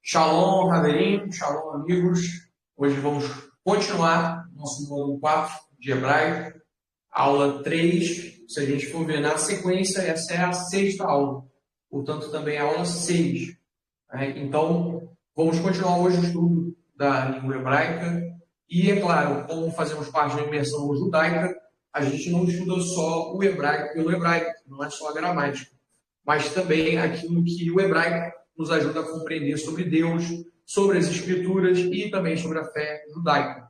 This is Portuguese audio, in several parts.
Shalom, Haverim, Shalom, amigos. Hoje vamos continuar nosso módulo 4 de hebraico, aula 3. Se a gente for ver na sequência, essa é a sexta aula, portanto, também é a aula 6. Então, vamos continuar hoje o estudo da língua hebraica. E, é claro, como fazemos parte da imersão judaica, a gente não estuda só o hebraico pelo hebraico, não é só a gramática, mas também aquilo que o hebraico nos ajuda a compreender sobre Deus, sobre as Escrituras e também sobre a fé judaica.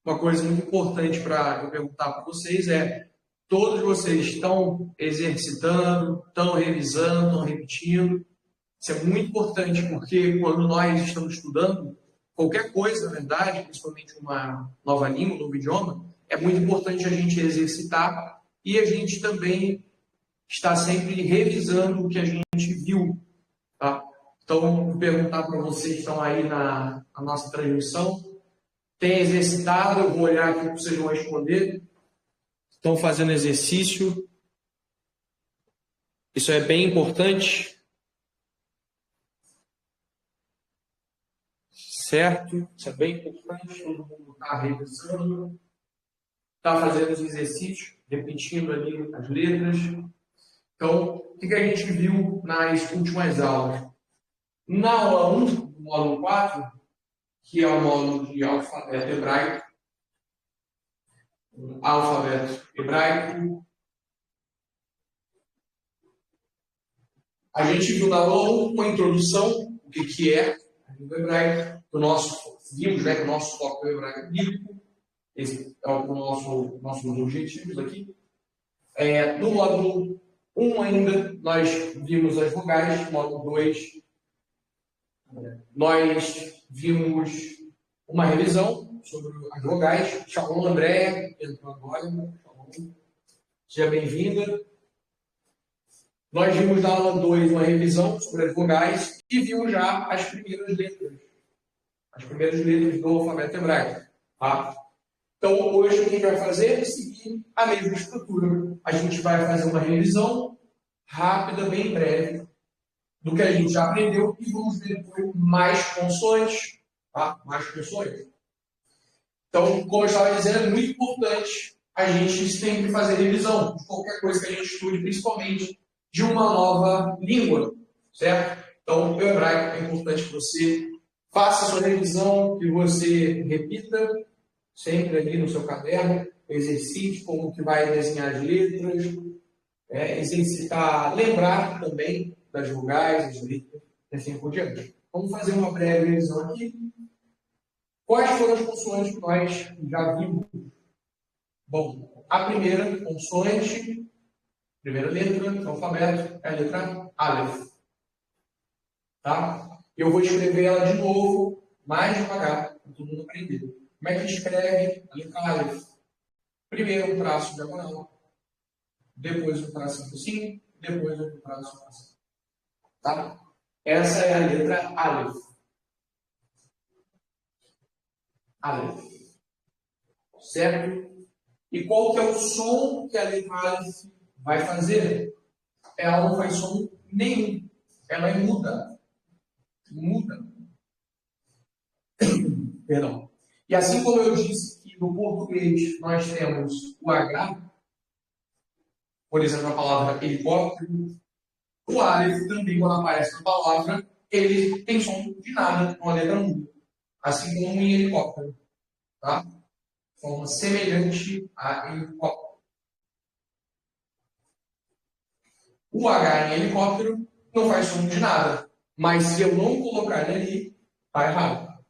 Uma coisa muito importante para eu perguntar para vocês é: todos vocês estão exercitando, estão revisando, estão repetindo? Isso é muito importante porque quando nós estamos estudando qualquer coisa, na verdade, principalmente uma nova língua, um novo idioma, é muito importante a gente exercitar e a gente também está sempre revisando o que a gente viu, tá? Então, vou perguntar para vocês que estão aí na nossa transmissão: tem exercitado? Eu vou olhar aqui para vocês vão responder. Estão fazendo exercício? Isso é bem importante. Certo? Isso é bem importante. Todo mundo está revisando, está fazendo os exercícios, repetindo ali as letras. Então, o que a gente viu nas últimas aulas? Na aula 1, do módulo 4, que é o módulo de alfabeto hebraico, a gente viu na aula 1 uma introdução, o que é a língua hebraica, vimos, né, que o nosso foco é o hebraico bíblico. Esse é o nossos objetivos aqui. No módulo 1 ainda, nós vimos as vogais. No módulo 2, nós vimos uma revisão sobre as vogais. Shalom, Andréia, que entrou agora. Shalom. Seja bem-vinda. Nós vimos na aula 2 uma revisão sobre as vogais e vimos já as primeiras letras. As primeiras letras do alfabeto hebraico. Tá? Então, hoje o que a gente vai fazer é seguir a mesma estrutura. A gente vai fazer uma revisão rápida, bem breve, do que a gente já aprendeu e vamos ver depois mais consoantes. Tá? Mais consoantes. Então, como eu estava dizendo, é muito importante a gente sempre fazer revisão de qualquer coisa que a gente estude, principalmente de uma nova língua. Certo? Então, o hebraico é importante que você faça a sua revisão, que você repita sempre ali no seu caderno, exercite como que vai desenhar as letras, exercitar, lembrar também das vogais, as letras, e assim por diante. Vamos fazer uma breve revisão aqui. Quais foram as consoantes que nós já vimos? Bom, a primeira consoante, primeira letra do alfabeto, é a letra Aleph. Tá? Eu vou escrever ela de novo, mais devagar, para todo mundo aprender. Como é que escreve a letra Aleph? Primeiro um traço diagonal, depois um traço em focinho, depois um traço em focinho. Tá? Essa é a letra Aleph. Aleph. Certo? E qual que é o som que a letra Aleph vai fazer? Ela não faz som nenhum. Ela é muda. Muda. Perdão. E assim como eu disse que no português nós temos o H, por exemplo, a palavra helicóptero, o Aleph também, quando aparece na palavra, ele tem som de nada, uma letra muda. Assim como em helicóptero. Tá? De forma semelhante a helicóptero. O H em helicóptero não faz som de nada. Mas se eu não colocar ele ali, está errado.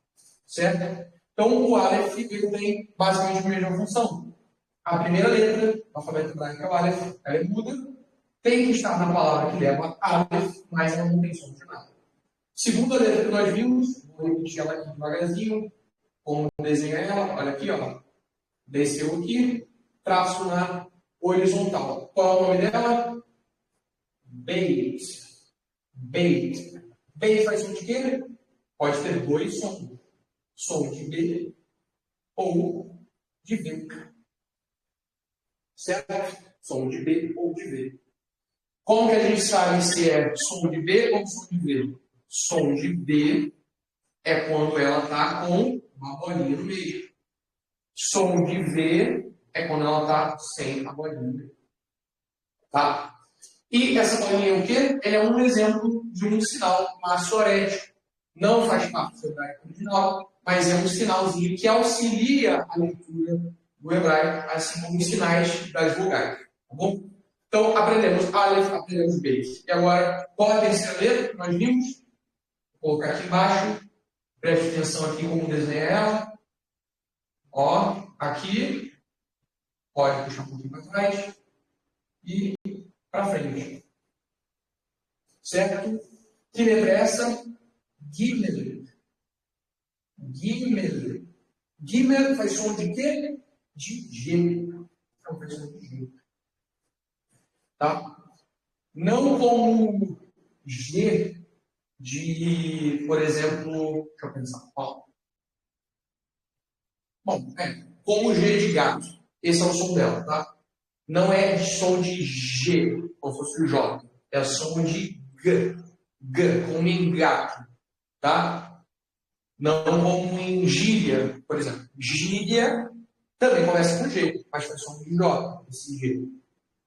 Certo? Então, o Aleph ele tem basicamente a mesma função. A primeira letra do alfabeto hebraico é o Aleph, ela é muda, tem que estar na palavra que leva Aleph, mas ela não tem som de nada. Segunda letra que nós vimos, vou repetir ela aqui devagarzinho, como desenha ela, olha aqui, ó. Desceu aqui, traço na horizontal. Qual é o nome dela? Beit. Beit. Beit faz som de quê? Pode ter dois sons. Som de B ou de V. Certo? Som de B ou de V. Como que a gente sabe se é som de B ou som de V? Som de B é quando ela está com uma bolinha no meio. Som de V é quando ela está sem a bolinha no meio. Tá? E essa bolinha é o quê? Ela é um exemplo de um sinal maçorético. Não faz parte do hebraico original, mas é um sinalzinho que auxilia a leitura do hebraico, assim como os sinais das vogais. Tá bom? Então, aprendemos Aleph, aprendemos Beit. E agora, qual é a terceira letra que nós vimos? Vou colocar aqui embaixo. Preste atenção aqui como desenha ela. Ó, aqui. Pode puxar um pouquinho para trás. E para frente. Certo? Que letra é essa? Gimel. Gimel. Gimel faz som de quê? De G. Não faz som de G. Tá? Não como G de, por exemplo, deixa eu pensar. Ó. Bom, como G de gato. Esse é o som dela, tá? Não é som de G, como se fosse o J. É som de G. G, como em gato. Tá? Não como em gíria, por exemplo. Gíria também começa com G, mas faz som de J, esse G.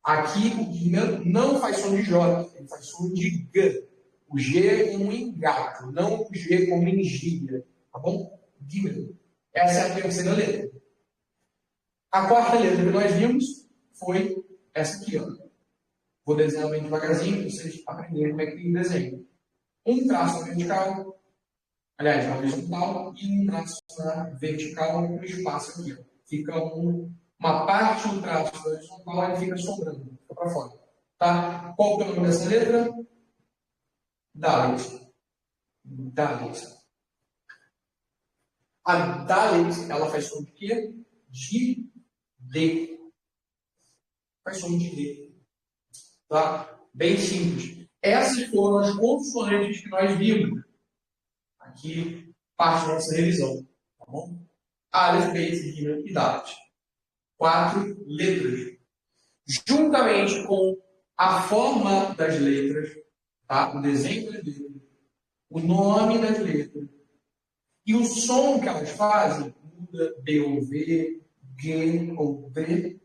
Aqui o Gimel não faz som de J, ele faz som de G. O G como em gato, não o G como em gíria. Tá bom? Gimel. Essa é a terceira letra. A quarta letra que nós vimos foi essa aqui, ó. Vou desenhar bem devagarzinho para vocês aprenderem como é que desenha. Um traço vertical, aliás, na horizontal, e um traço na vertical no espaço aqui. Ó. Fica uma parte do traço da horizontal e fica sobrando, fica para fora. Tá? Qual é o nome dessa letra? Dalet. Dalet. A Dalet, ela faz som de quê? De D. Faz som de D. Tá? Bem simples. Essas foram as consoantes que nós vimos. Aqui, parte da nossa revisão. Tá bom? Aleph, Beit, Gimel e Dalet. 4 letras. Juntamente com a forma das letras, tá? O desenho das letras, o nome das letras e o som que elas fazem, muda B ou V, G ou D,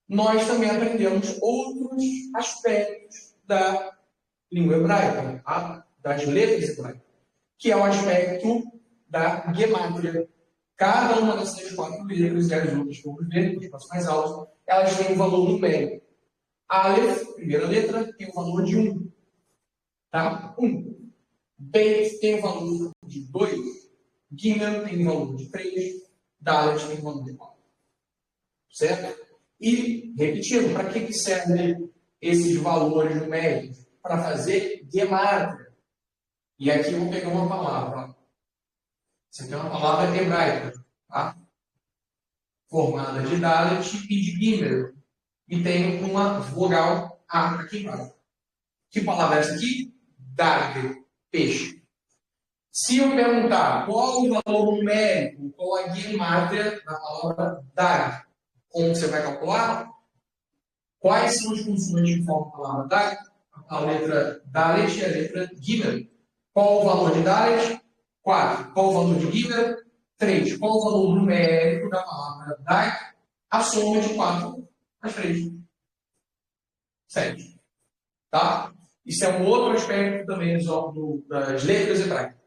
nós também aprendemos outros aspectos da língua hebraica, tá? Das letras hebraicas, que é o aspecto da gemátria. Cada uma dessas 4 letras e as outras que vamos ver nas próximas aulas, elas têm um valor numérico. Aleph, primeira letra, tem um valor de 1. Tá? 1. Beit tem um valor de 2. Gimel tem um valor de 3. Dalet tem um valor de 4. Certo? E, repetindo, para que servem esses valores numéricos? Para fazer gemátria. E aqui eu vou pegar uma palavra. Isso aqui é uma palavra hebraica, tá? Formada de Dalet e de Gimel. E tem uma vogal A aqui embaixo. Que palavra é essa aqui? Dag, peixe. Se eu perguntar qual o valor numérico, qual a gemátria da palavra Dag, como você vai calcular? Quais são as funções que formam a palavra Dag? A letra Dalet e a letra Gimel. Qual o valor de Dalet? 4. Qual o valor de Gimel? 3. Qual o valor numérico da palavra Dag? A soma de 4 mais 3. 7. Tá? Isso é um outro aspecto também das letras hebraicas.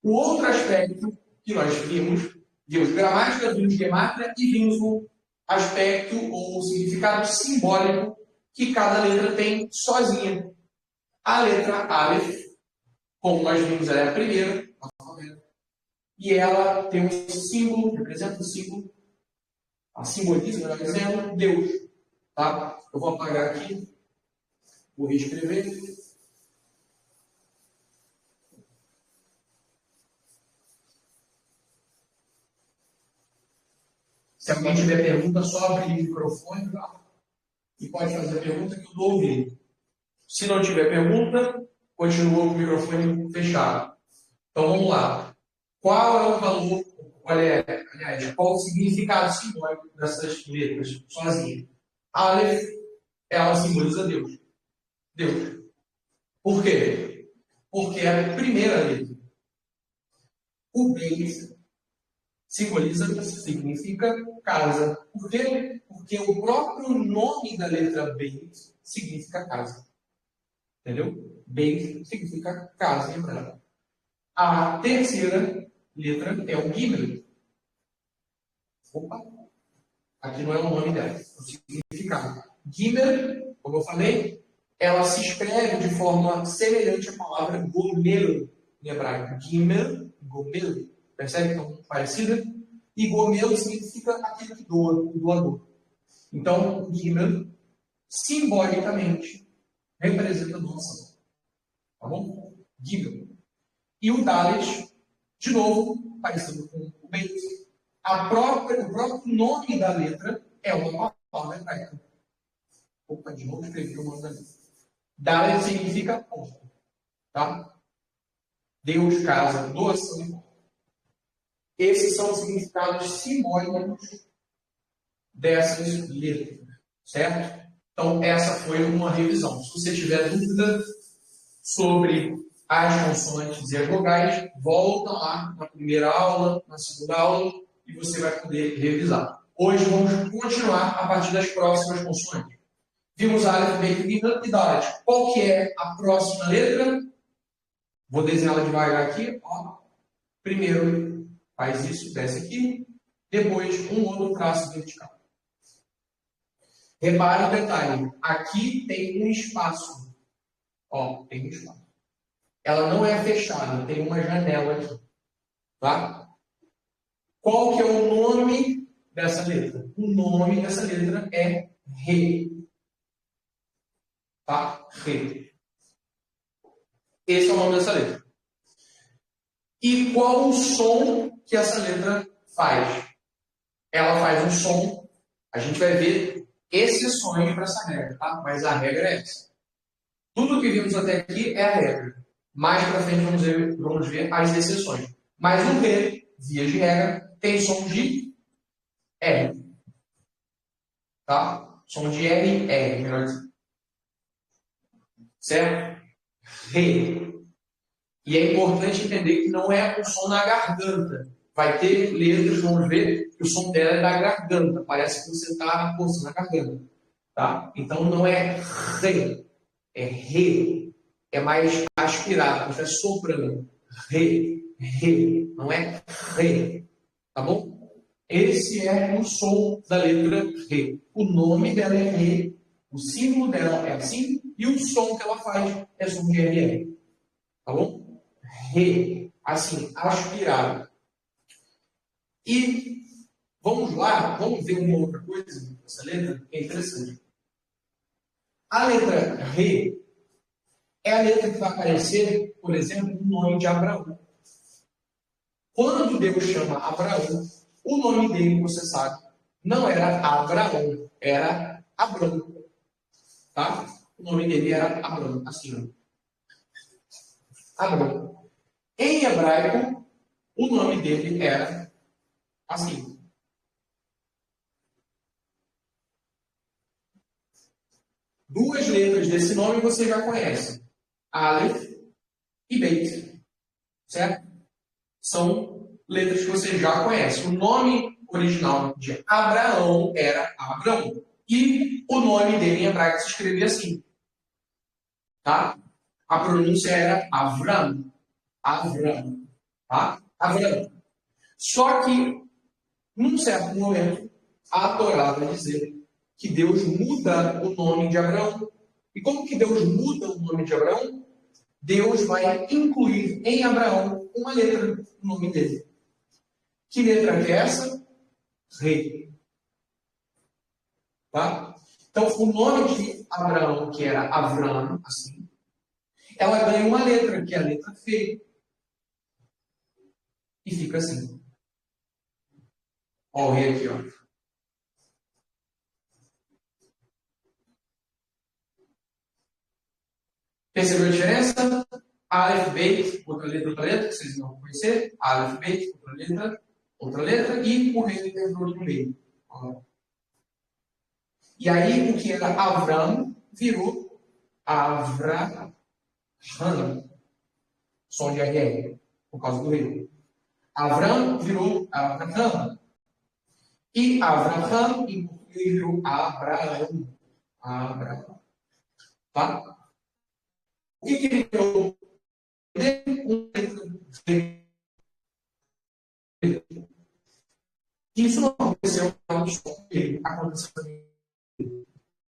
O outro aspecto que nós vimos gramática, vimos gemátria e vimos o aspecto ou o significado simbólico que cada letra tem sozinha. A letra Aleph, como nós vimos, ela é a primeira, e ela tem um símbolo, representa um símbolo, a simboliza, melhor dizendo, Deus. Tá? Eu vou apagar aqui, vou reescrever. Se alguém tiver pergunta, só abrir o microfone, tá? E pode fazer a pergunta que eu dou ouvido. Se não tiver pergunta, continua com o microfone fechado. Então vamos lá. Qual é o valor, qual o significado simbólico dessas letras sozinha? Aleph, ela simboliza Deus. Deus. Por quê? Porque é a primeira letra. O Beit significa casa. Por quê? Porque o próprio nome da letra Beit significa casa. Entendeu? Beit significa casa em hebraico. A terceira letra é o Gimel. Opa! Aqui não é o nome dela, é o significado. Gimel, como eu falei, ela se escreve de forma semelhante à palavra Gomel em hebraico. Gimel, Gomel. Percebe que é um parecida? E Gomel significa aquele que doa, o doador. Então, o Gimel, simbolicamente, representa doação. Tá bom? Gimel. E o Dalet, de novo, parecido com o Beit. O próprio nome da letra é uma palavra hebraica. Opa, de novo escrevi o nome da letra. Dalet significa porta. Tá? Deus, casa, doação e porta. Esses são os significados simbólicos dessas letras. Certo? Então, essa foi uma revisão. Se você tiver dúvida sobre as consoantes e as vogais, volta lá na primeira aula, na segunda aula, e você vai poder revisar. Hoje vamos continuar a partir das próximas consoantes. Vimos a Aleph, Bet, Gimel e Dalet. Qual que é a próxima letra? Vou desenhá-la devagar aqui. Ó. Primeiro faz isso, desce aqui. Depois um outro traço vertical. Repare o detalhe. Aqui tem um espaço. Ó, tem um espaço. Ela não é fechada, tem uma janela aqui. Tá? Qual que é o nome dessa letra? O nome dessa letra é Re. Tá? Re. Esse é o nome dessa letra. E qual o som que essa letra faz? Ela faz um som. A gente vai ver exceções para essa regra, tá? Mas a regra é essa. Tudo que vimos até aqui é a regra. Mais para frente vamos ver as exceções. Mas o Re, via de regra, tem som de R. Tá? Som de R, R, melhor dizer. Certo? Re. E é importante entender que não é o som na garganta. Vai ter letras, vamos ver, que o som dela é da garganta. Parece que você está forçando a garganta. Tá? Então não é Re, é Re. É mais aspirado, você está soprando. Re, Re. Não é Re. Tá bom? Esse é o som da letra Re. O nome dela é Re. O símbolo dela é assim. E o som que ela faz é som de RR. Tá bom? Re, assim, aspirado. E vamos lá, vamos ver uma outra coisa dessa letra que é interessante. A letra Re é a letra que vai aparecer, por exemplo, no nome de Abraão. Quando Deus chama Abraão, o nome dele, você sabe, não era Abraão, era Abrão. Tá? O nome dele era Abrão, assim. Abrão. Em hebraico, o nome dele era assim. Duas letras desse nome você já conhece. Aleph e Beit. Certo? São letras que você já conhece. O nome original de Abraão era Abrão. E o nome dele em hebraico se escrevia assim. Tá? A pronúncia era Avram. Avram. Tá? Avram. Só que, num certo momento, a Torá vai dizer que Deus muda o nome de Abraão. E como que Deus muda o nome de Abraão? Deus vai incluir em Abraão uma letra no nome dele. Que letra que é essa? Re. Tá? Então, o nome de Abraão, que era Avram, assim, ela ganha uma letra, que é a letra Fe. E fica assim. Olha o Re aqui, ó. Percebeu a diferença? Aleph, Beit, outra letra, que vocês não vão conhecer. Aleph, Beit, outra letra, e o Re entrou no meio. E aí, o que era Avram virou Avraham. Som de RR, por causa do Re. Avram virou Abraham. E Abraham, em português, virou Abraão. Abraão. Tá? O que ele virou? Isso não aconteceu na história dele. Aconteceu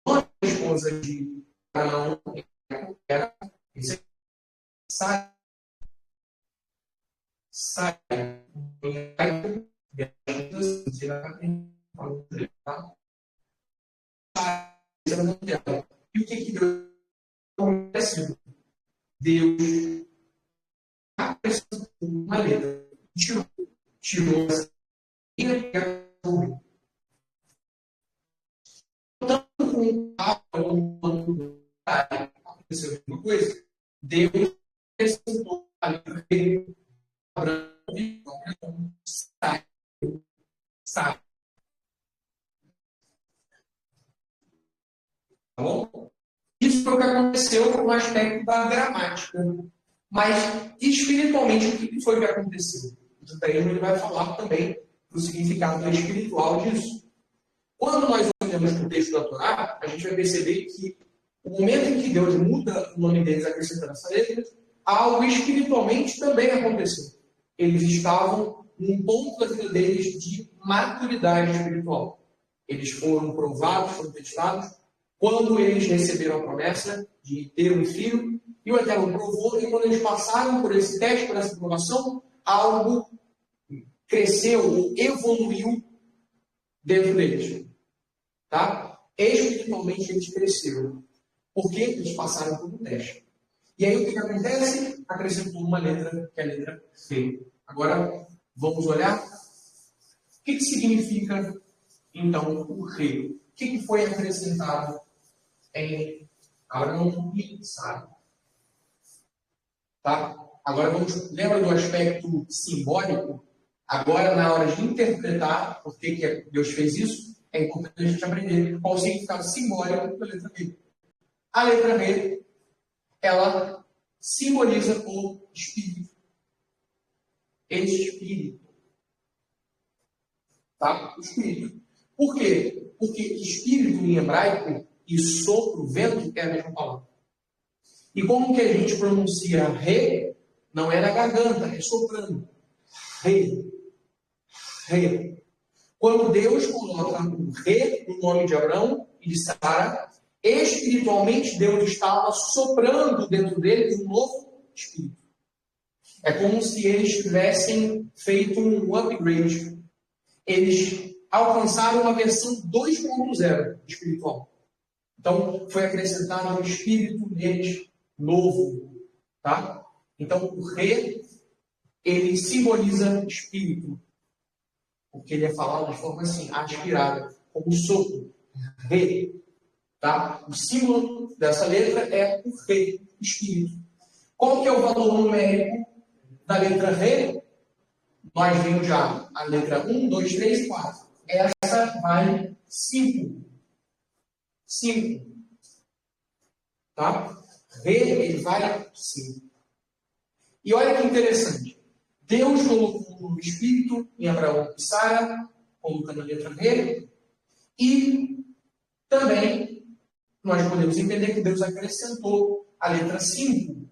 uma das esposas de Abraão era Sara. E o que Deus aconteceu? Deus acrescentou uma letra, tirou essa letra, tanto com Abraão quanto aconteceu uma coisa. Deus acrescentou a letra Abraão, sai. Tá bom? Isso foi o que aconteceu no aspecto da gramática. Mas, espiritualmente, o que foi que aconteceu? O judaísmo ele vai falar também do significado espiritual disso. Quando nós olhamos para o texto da Torá, a gente vai perceber que o momento em que Deus muda o nome deles acrescentando essa letra, algo espiritualmente também aconteceu. Eles estavam num ponto da vida deles de maturidade espiritual. Eles foram provados, foram testados, quando eles receberam a promessa de ter um filho, e o Eterno provou, e quando eles passaram por esse teste, por essa provação, algo cresceu ou evoluiu dentro deles. Tá? Espiritualmente eles cresceram. Porque eles passaram por um teste. E aí o que acontece? Acrescentou uma letra, que é a letra C. Agora, vamos olhar o que significa, então, o rei. O que foi acrescentado em Abraão e Sara? Tá? Agora, lembra do aspecto simbólico? Agora, na hora de interpretar por que Deus fez isso, é importante a gente aprender qual o significado simbólico da letra B. A letra B, ela simboliza o espírito. Espírito. Tá? O espírito. Por quê? Porque espírito em hebraico e sopro, vento, é a mesma palavra. E como que a gente pronuncia re, não é na garganta, é soprando. Re. Re. Quando Deus coloca o re no nome de Abraão e de Sara, espiritualmente Deus estava soprando dentro deles um novo espírito. É como se eles tivessem feito um upgrade. Eles alcançaram uma versão 2.0 espiritual. Então, foi acrescentado um espírito neles novo. Tá? Então, o re, ele simboliza espírito. Porque ele é falado de forma assim, aspirada, como sopro. Re. Tá? O símbolo dessa letra é o re, espírito. Qual que é o valor numérico da letra re? Nós vimos já a letra 1, 2, 3, 4. Essa vale 5. 5. Tá? Re, ele vale 5. E olha que interessante. Deus colocou o espírito em Abraão e Sara, colocando a letra re, e também nós podemos entender que Deus acrescentou a letra 5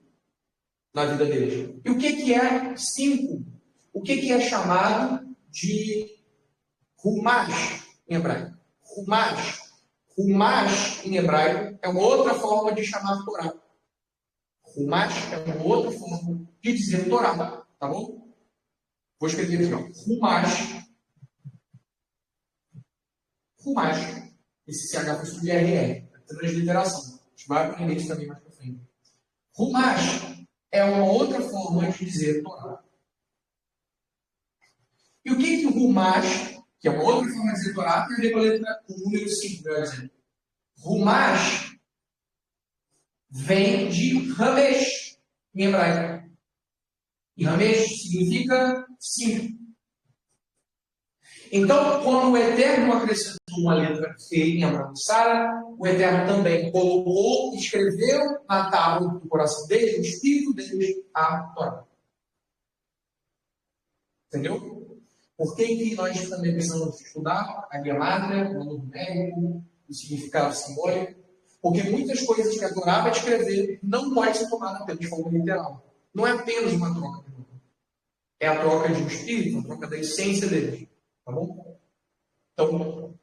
na vida deles. E o que é 5? O que é chamado de Rumash em hebraico? Rumash. Rumash em hebraico é uma outra forma de chamar Torá. Rumash é uma outra forma de dizer Torá. Tá bom? Vou escrever aqui, ó. Rumash. Rumash. Esse CH foi sobre RR. Transliteração. A gente vai aprender isso também mais para frente. Rumash é uma outra forma de dizer Torá. E o que o Rumash, que é uma outra forma de dizer Torá, tem a ver com a letra o número 5, por exemplo. Rumash vem de Ramesh, em hebraico. E Ramesh significa 5. Então, quando o Eterno acrescentou uma letra C em Abraão e Sara, o Eterno também colocou, escreveu na tábua do coração deles, no espírito deles, a Torá. Entendeu? Por que que nós também precisamos estudar a gramática, o valor numérico, o significado simbólico? Porque muitas coisas que a Torá vai escrever não pode ser tomada apenas de forma literal. Não é apenas uma troca. É a troca de um espírito, a troca da essência dele. Tá bom? Então,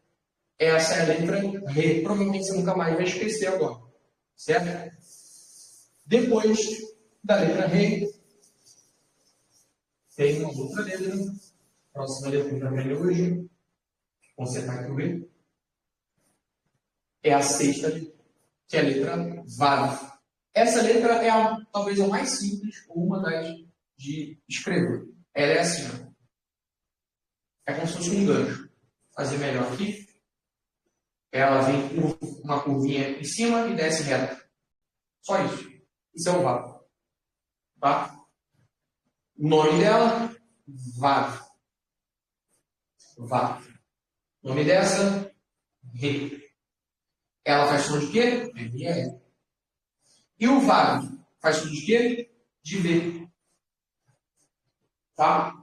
essa é a letra Re. Provavelmente você nunca mais vai esquecer agora. Certo? Depois da letra Re, tem uma outra letra. Próxima letra que vai ver hoje. Vou consertar aqui o Re. É a sexta letra, que é a letra Vav. Essa letra é talvez a mais simples, ou uma das de escrever. Ela é assim. Ó. É como se fosse um gancho. Vou fazer melhor aqui. Ela vem com uma curvinha em cima e desce reta. Só isso. Isso é o Vav. Tá? O nome dela, Vav. Vav. O nome dessa, Re. Ela faz som de quê? R. E o Vav faz som de quê? De V. Tá?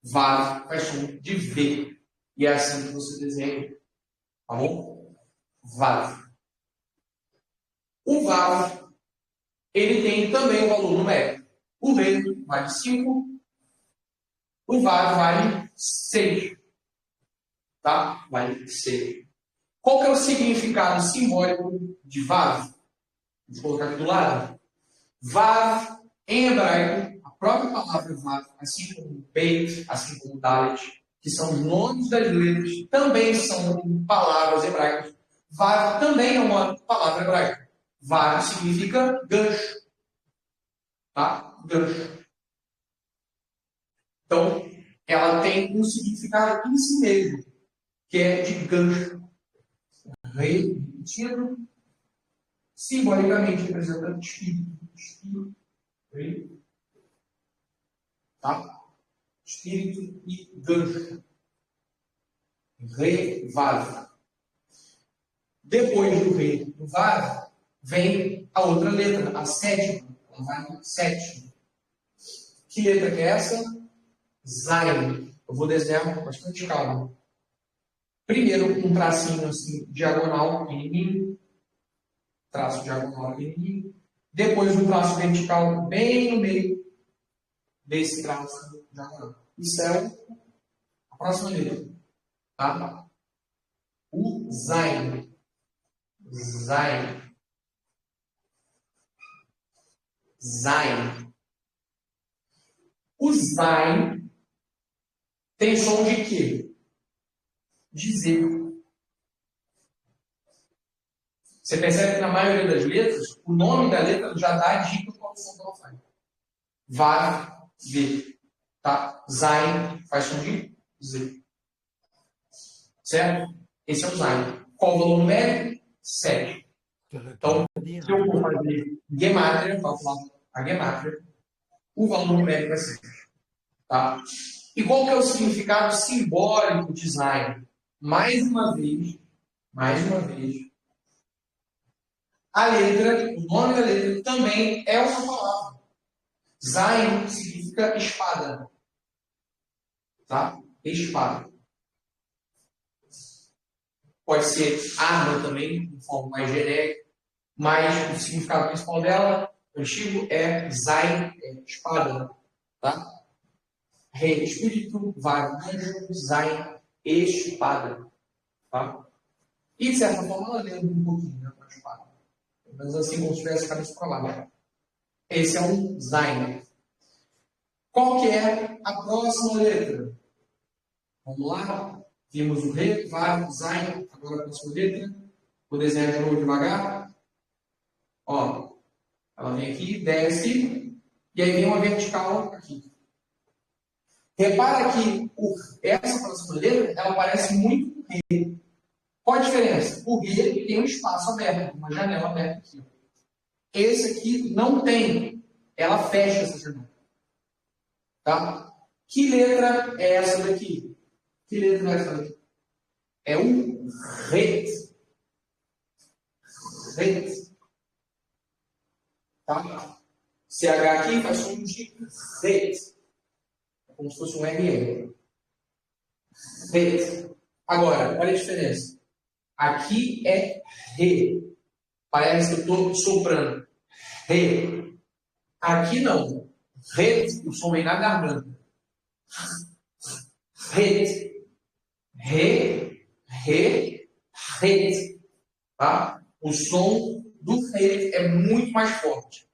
Vav faz som de V. E é assim que você desenha. Tá bom? Vav. O Vav, ele tem também o valor numérico. O Re vale 5. O Vav vale 6. Tá? Vale 6. Qual que é o significado simbólico de Vav? Vou colocar aqui do lado. Vav, em hebraico, a própria palavra Vav, assim como Beit, assim como Dalet, que são os nomes das letras, também são palavras hebraicas. Vav também é uma palavra hebraica. Vav significa gancho. Tá? Gancho. Então, ela tem um significado em si mesmo, que é de gancho. Rei, repetido, simbolicamente representa espírito, rei, tá? Espírito e gancho. Rei, Vav. Depois do rei do Vav, vem a outra letra, a sétima. Ela vai no sétimo. Que letra que é essa? Zayn. Eu vou desenhar com bastante calma. Primeiro, um tracinho assim, diagonal, pequenininho. Traço diagonal pequenininho. Depois, um traço vertical bem no meio desse traço diagonal. Isso é a próxima letra. Tá? O Zayn. Zayn. Zayn. O Zayn tem som de quê? De Z. Você percebe que na maioria das letras, o nome da letra já dá a dica qual som que ela faz. Vav, V. Tá? Zayn faz som de Z. Certo? Esse é o Zayn. Qual o valor numérico? 7. Então, se eu for fazer gemátria, calcular a gemátria, o valor numérico é 7. Tá? E qual que é o significado simbólico de Zayn? Mais uma vez, a letra, o nome da letra também é uma palavra. Zayn significa espada. Tá? Espada. Pode ser arma também, de forma mais genérica, mas o significado principal dela, antigo, é Zayn, é espada. Tá? Rei, espírito, Vav, anjo, Zayn, espada. Tá? E, de certa forma, ela lembra um pouquinho, né, com a espada. Mas assim, como se tivesse a cabeça para lá. Né? Esse é um Zayn. Qual que é a próxima letra? Vamos lá? Vimos o Re, Vav, Zayn. Agora a próxima letra. Vou desenhar de novo devagar. Ó, ela vem aqui, desce, e aí vem uma vertical aqui. Repara que essa próxima letra, ela parece muito com o Re. Qual a diferença? O Re tem um espaço aberto, uma janela aberta aqui. Esse aqui não tem. Ela fecha essa janela. Tá? Que letra é essa daqui? Que letra é essa daqui? É o Re. Re. Tá? CH aqui faz som de Re. como se fosse um RR. Ret. Agora, olha a diferença. Aqui é re. Parece que eu estou soprando. Re. Aqui não. Ret, o som vem na garganta. Ret. Re, re, ret. Tá? O som do ret é muito mais forte.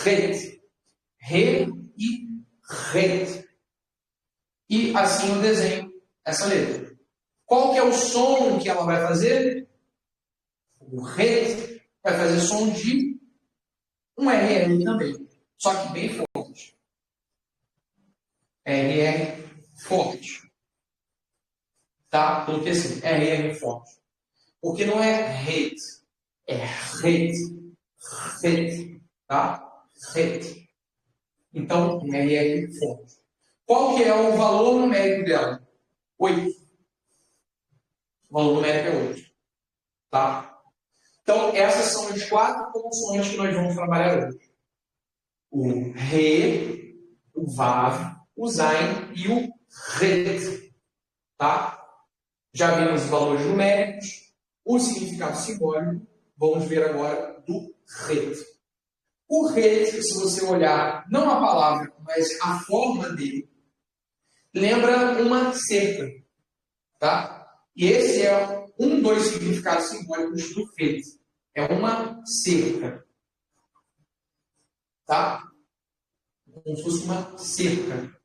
Ret. Re e ret. E assim eu desenho essa letra. Qual que é o som que ela vai fazer? O ret vai fazer som de um RR também, só que bem forte. RR forte. Tá? Coloquei assim, RR forte. Porque não é ret, é ret. Ret. Tá? Ret. Então, RR forte. Qual que é o valor numérico dela? 8. O valor numérico é 8. Tá? Então, essas são as 4 consoantes que nós vamos trabalhar hoje. O Re, o Vav, o Zain e o Ret. Tá? Já vimos os valores numéricos, o significado simbólico. Vamos ver agora do Ret. O Ret, se você olhar, não a palavra, mas a forma dele, lembra uma cerca. Tá? E esse é um dos significados simbólicos do Ret. É uma cerca. Tá? Como se fosse uma cerca.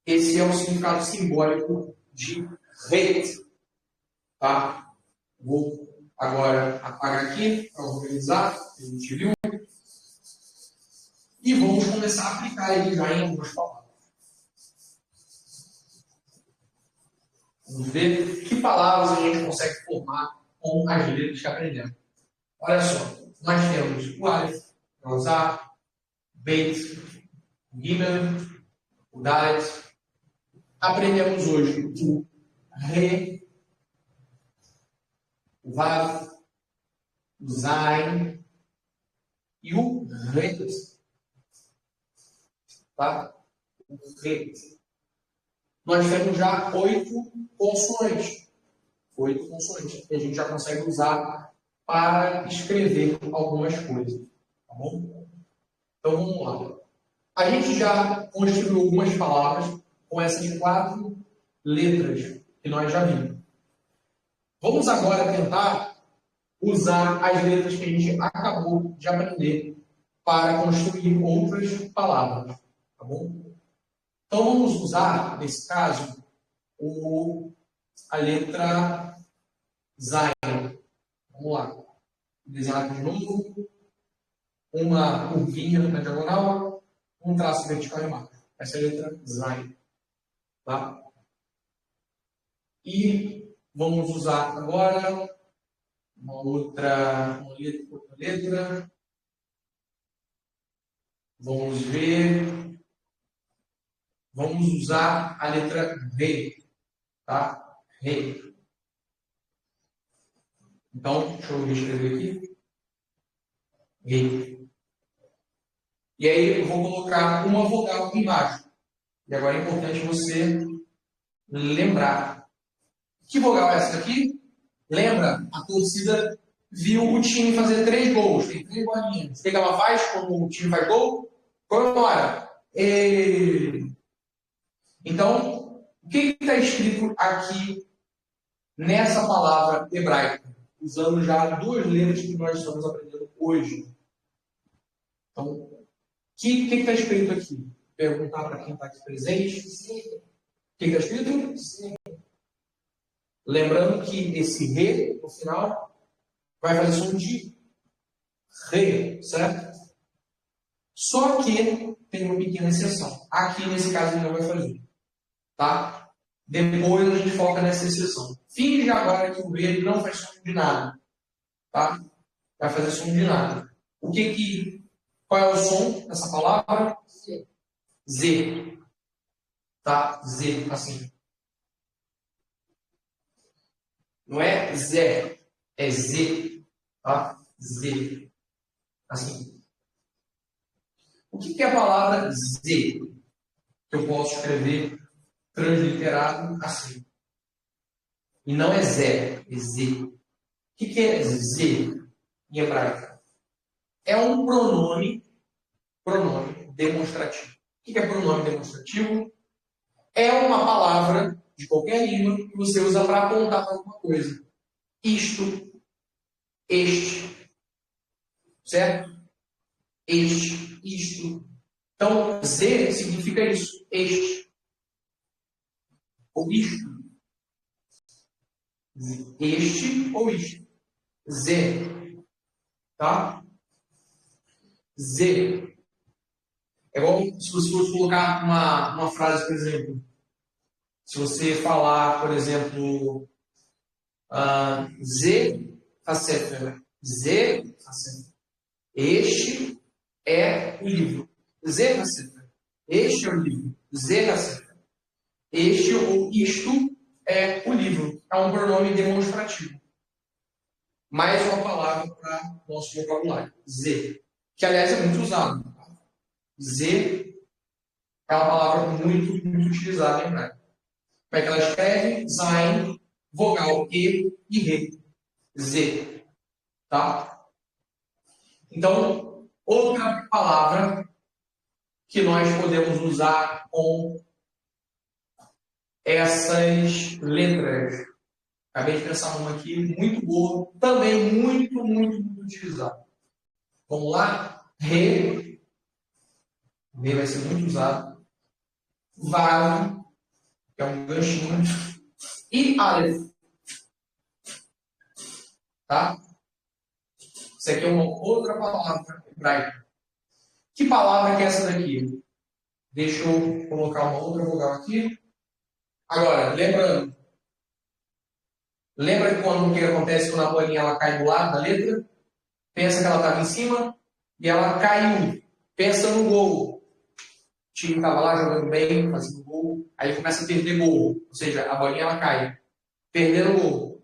Esse é o significado simbólico de Ret. Tá? Vou agora apagar aqui para organizar, a gente viu. E vamos começar a aplicar ele já em algumas palavras. Vamos ver que palavras a gente consegue formar com as letras que aprendemos. Olha só, nós temos o Aleph, o Zá, Beit, o Gimel, o Dalet. Aprendemos hoje o Re, o Vav, o Zain e o Ret. Tá? O Ret. Nós temos já 8 consoantes. 8 consoantes que a gente já consegue usar para escrever algumas coisas. Tá bom? Então vamos lá. A gente já construiu algumas palavras com essas 4 letras que nós já vimos. Vamos agora tentar usar as letras que a gente acabou de aprender para construir outras palavras. Tá bom? Então vamos usar, nesse caso, a letra Zain. Vamos lá. Vou desenhar de novo. Uma curvinha na diagonal, um traço vertical embaixo. Essa é a letra Zain. Tá? E vamos usar agora uma outra letra. Vamos ver. Vamos usar a letra Re. Tá? Re. Então, deixa eu escrever aqui. Re. E aí eu vou colocar uma vogal aqui embaixo. E agora é importante você lembrar. Que vogal é essa daqui? Lembra? A torcida viu o time fazer 3 gols. Tem 3 bolinhas. O que ela faz quando o time faz gol? Comemora. Então, o que está escrito aqui nessa palavra hebraica? Usando já 2 letras que nós estamos aprendendo hoje. Então, o que está escrito aqui? Perguntar para quem está aqui presente. O que está escrito? Sim. Lembrando que esse re, no final, vai fazer som de re, certo? Só que tem uma pequena exceção. Aqui, nesse caso, ele não vai fazer. Tá? Depois a gente foca nessa exceção. Finge agora que o re não faz som de nada. Tá? Vai fazer som de nada. Qual é o som dessa palavra? Z. Tá? Z, assim. Não é Zé, é Z. Tá? Z. Assim. O que é a palavra Z? que eu posso escrever transliterado assim. E não é Zé, é Z. O que é Z em hebraico? É um pronome demonstrativo. O que é pronome demonstrativo? É uma palavra de qualquer língua que você usa para apontar alguma coisa. Isto, este, certo? Este, isto. Então, Z significa isso, este. Ou isto. Este ou isto. Z. Tá? Z. É igual se você fosse colocar uma frase, por exemplo. Se você falar, por exemplo, Z Hasefer. Z Hasefer. Este é o livro. Z Hasefer. Este é o livro. Z Hasefer. Este ou isto é o livro. É um pronome demonstrativo. Mais uma palavra para o nosso vocabulário. Z. Que, aliás, é muito usado. Z é uma palavra muito utilizada em hebraico. Como é que ela escreve? Zain, vogal E e Re. Z. Tá? Então, outra palavra que nós podemos usar com essas letras. Acabei de pensar uma aqui, muito boa, também muito utilizada. Vamos lá? Re. Re vai ser muito usado. Vav, que é um ganchinho. E Aleph. Tá? Isso aqui é uma outra palavra hebraica. Que palavra que é essa daqui? Deixa eu colocar uma outra vogal aqui. Agora, lembra que quando o que acontece quando a bolinha ela cai do lado da letra? Pensa que ela estava em cima e ela caiu. Pensa no gol. O time estava lá jogando bem, fazendo gol. Aí começa a perder gol. Ou seja, a bolinha ela cai. Perdendo gol.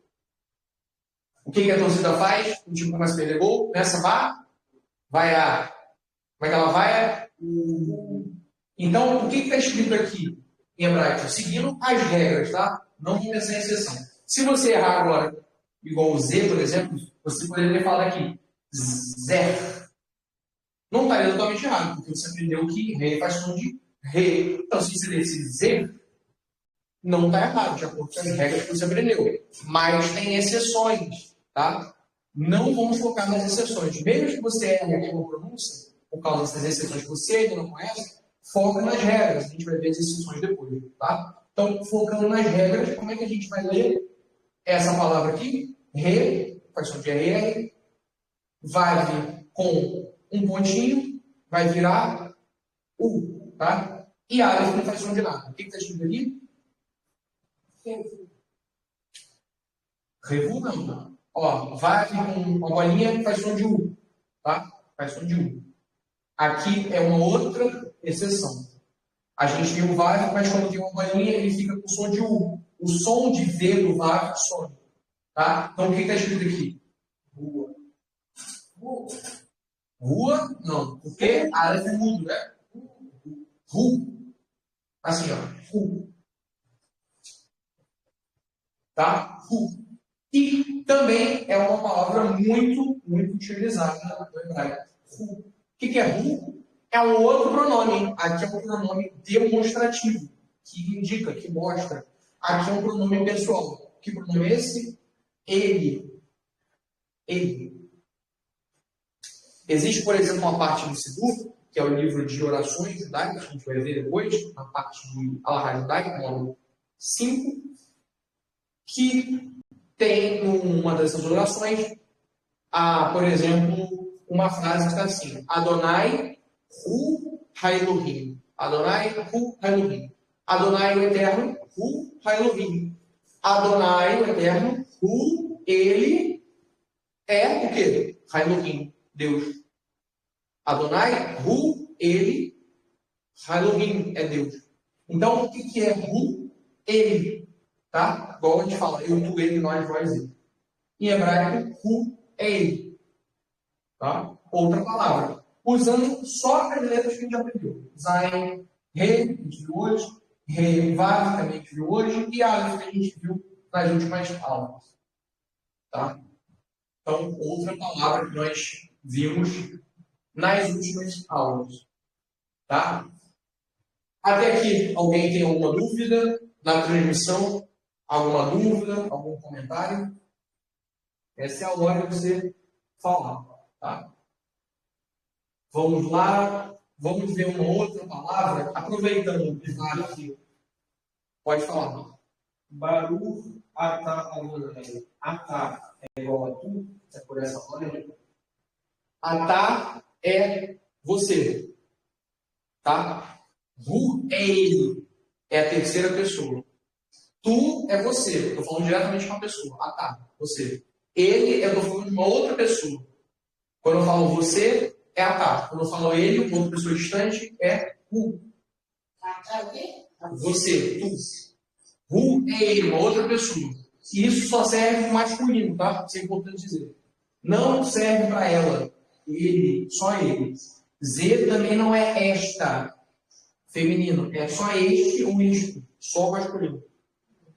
O que a torcida faz? O time começa a perder gol. Começa a vaiar. Como é que ela vai? Então, o que está escrito aqui em hebraico? Seguindo as regras, tá? Não vou pensar em exceção. Se você errar agora, igual o Z, por exemplo, você poderia falar aqui Zer. Não estaria totalmente errado, porque você aprendeu que Re faz som de Re. Então, se você desse Z, não está errado, de acordo com as regras que você aprendeu. Mas tem exceções, tá? Não vamos focar nas exceções. Mesmo que você erre aqui uma pronúncia, por causa dessas exceções que você ainda não conhece, foca nas regras. A gente vai ver as exceções depois, tá? Então, focando nas regras, como é que a gente vai ler essa palavra aqui? Re, faz som de R, vai vir com um pontinho, vai virar U, tá? E Aleph não faz som de nada. O que está escrito aqui? Revu não. Ó, vai vir com uma bolinha, faz som de U, tá? Faz som de U. Aqui é uma outra exceção. A gente viu o VAV, mas quando tem uma bolinha, ele fica com o som de U. O som de V do VAV some. Tá? Então, o que está escrito aqui? Rua. Rua? Não. Porque Aleph é mudo, né? Ru. Assim, ó. Ru. Tá? Ru. E também é uma palavra muito utilizada no hebraico. Ru. O que é ru? É um outro pronome. Aqui é um pronome demonstrativo, que indica, que mostra. Aqui é um pronome pessoal. Que pronome é esse? Ele. Ele. Existe, por exemplo, uma parte do Sidur, que é o livro de orações judaicas, que a gente vai ver depois, na parte de Alahá judaica, módulo 5, que tem uma dessas orações, por exemplo, uma frase que está assim: Adonai Hu Hailohim. Adonai Hu Hailohim. Adonai o Eterno, Hu Hailohim. Adonai o Eterno, Hu, ele é o quê? Hailohim, Deus. Adonai, Hu, ele, Hailohim é Deus. Então, o que é Hu? Ele. Tá? Igual a gente fala, eu, tu, ele, nós, vós, ele. Em hebraico, Hu é ele. Tá? Outra palavra. Usando só as letras que a gente aprendeu. Zain, Re, a gente viu hoje. Re, Vav, também a gente viu hoje. E Aleph, que a gente viu nas últimas aulas. Tá? Então, outra palavra que nós vimos nas últimas aulas. Tá? Até aqui, alguém tem alguma dúvida na transmissão? Alguma dúvida? Algum comentário? Essa é a hora de você falar. Tá? Vamos lá. Vamos ver uma outra palavra, aproveitando que vale aqui. Pode falar. Baruch atah é igual a tu? É por essa ordem? Atah é você. Tá? Ru é ele. É a terceira pessoa. Tu é você. Estou falando diretamente com a pessoa. Atah, você. Ele, eu estou falando de uma outra pessoa. Quando eu falo você, é Atah. Quando eu falo ele, uma outra pessoa distante, é Ru. Você, tu. Ru é ele, uma outra pessoa. E isso só serve para o masculino, tá? Isso é importante dizer. Não serve para ela. Ele, só ele. Z também não é esta. Feminino. É só este ou isto. Só masculino.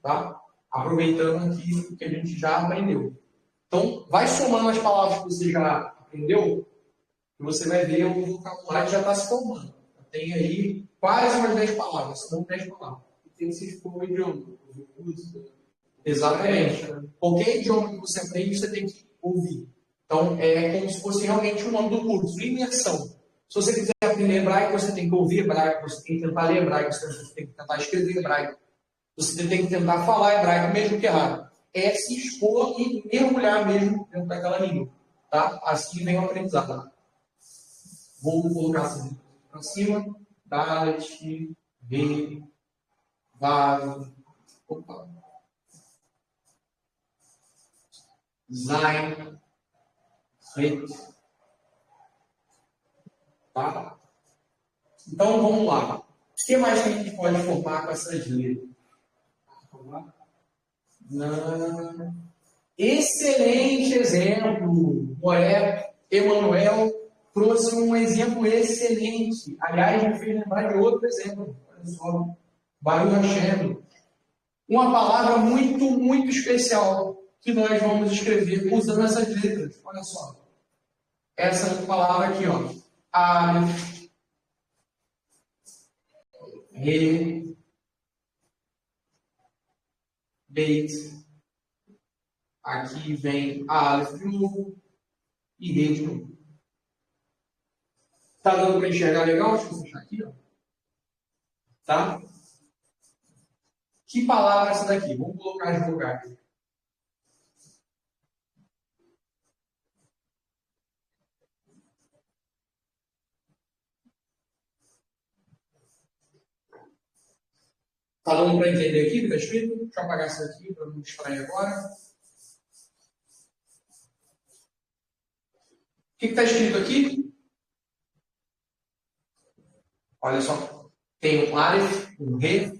Tá? Aproveitando aqui o que a gente já aprendeu. Então, vai somando as palavras que você já aprendeu, e você vai ver o vocabulário já está se formando. Tem aí quase umas 10 palavras, são 10 palavras. E tem que se expor o idioma. Exatamente. Qualquer idioma que você aprende, você tem que ouvir. Então, é como se fosse realmente o nome do curso, imersão. Se você quiser aprender hebraico, você tem que ouvir hebraico, você tem que tentar ler hebraico, você tem que tentar escrever hebraico, você tem que tentar falar hebraico, mesmo que errado. É se expor e mergulhar mesmo dentro daquela língua. Tá? Assim vem o aprendizado. Vou colocar assim para cima. Dalet, Re, Vav, Zain, Het. Tá? Então vamos lá. O que mais que a gente pode formar com essas letras? Excelente exemplo. Moré, Emanuel trouxe um exemplo excelente. Aliás, me fez lembrar de outro exemplo. Olha só. Baruch Hashem. Uma palavra muito, muito especial que nós vamos escrever usando essas letras. Olha só. Essa palavra aqui, ó. Aleph, Re, Beit. Aqui vem Aleph de novo e Re de novo. Tá dando para enxergar legal? Deixa eu fechar aqui, ó. Tá? Que palavra é essa daqui? Vamos colocar as vogais. Tá dando para entender aqui o que está escrito? Deixa eu apagar isso aqui para não distrair agora. O que está escrito aqui? Olha só. Tem um Aleph, um Re,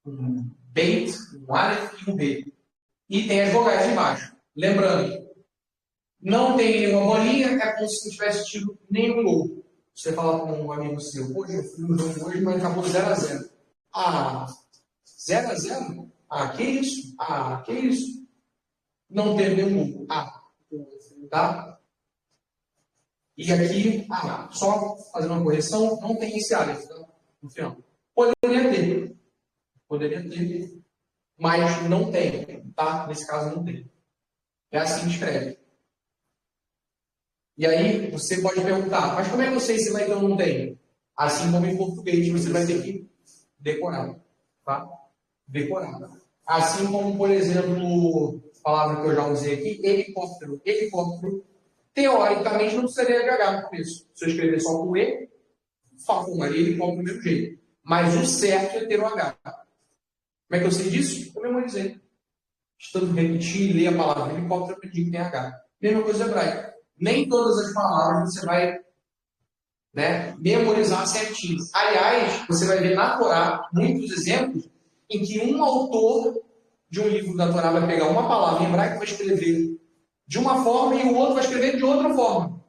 um Beit, um Aleph e um Re. E tem as vogais embaixo. Lembrando, não tem nenhuma bolinha, é como se não tivesse tido nenhum gol. Você fala com um amigo seu, hoje eu fui no jogo hoje, mas acabou 0-0. Ah, 0-0? Ah, que isso? Ah, que isso? Não teve nenhum gol. Ah, tá? E aqui, só fazer uma correção, não tem esse Aleph, tá? No final. Poderia ter, mas não tem, tá? Nesse caso não tem. É assim que escreve. E aí, você pode perguntar, mas como é que eu sei se vai ter ou não tem? Assim como em português, você vai ter que decorar, tá? Decorar. Assim como, por exemplo, a palavra que eu já usei aqui, helicóptero. Helicóptero, teoricamente, não precisaria de H no começo. Se eu escrever só com E, formaria helicóptero do mesmo jeito. Mas o certo é ter o H. Como é que eu sei disso? Eu memorizei. Estando repetir e ler a palavra helicóptero, eu aprendi que tem H. Mesma coisa hebraica. Nem todas as palavras você vai memorizar certinho. Aliás, você vai ver na Torá muitos exemplos em que um autor de um livro da Torá vai pegar uma palavra em hebraico e vai escrever de uma forma e o outro vai escrever de outra forma.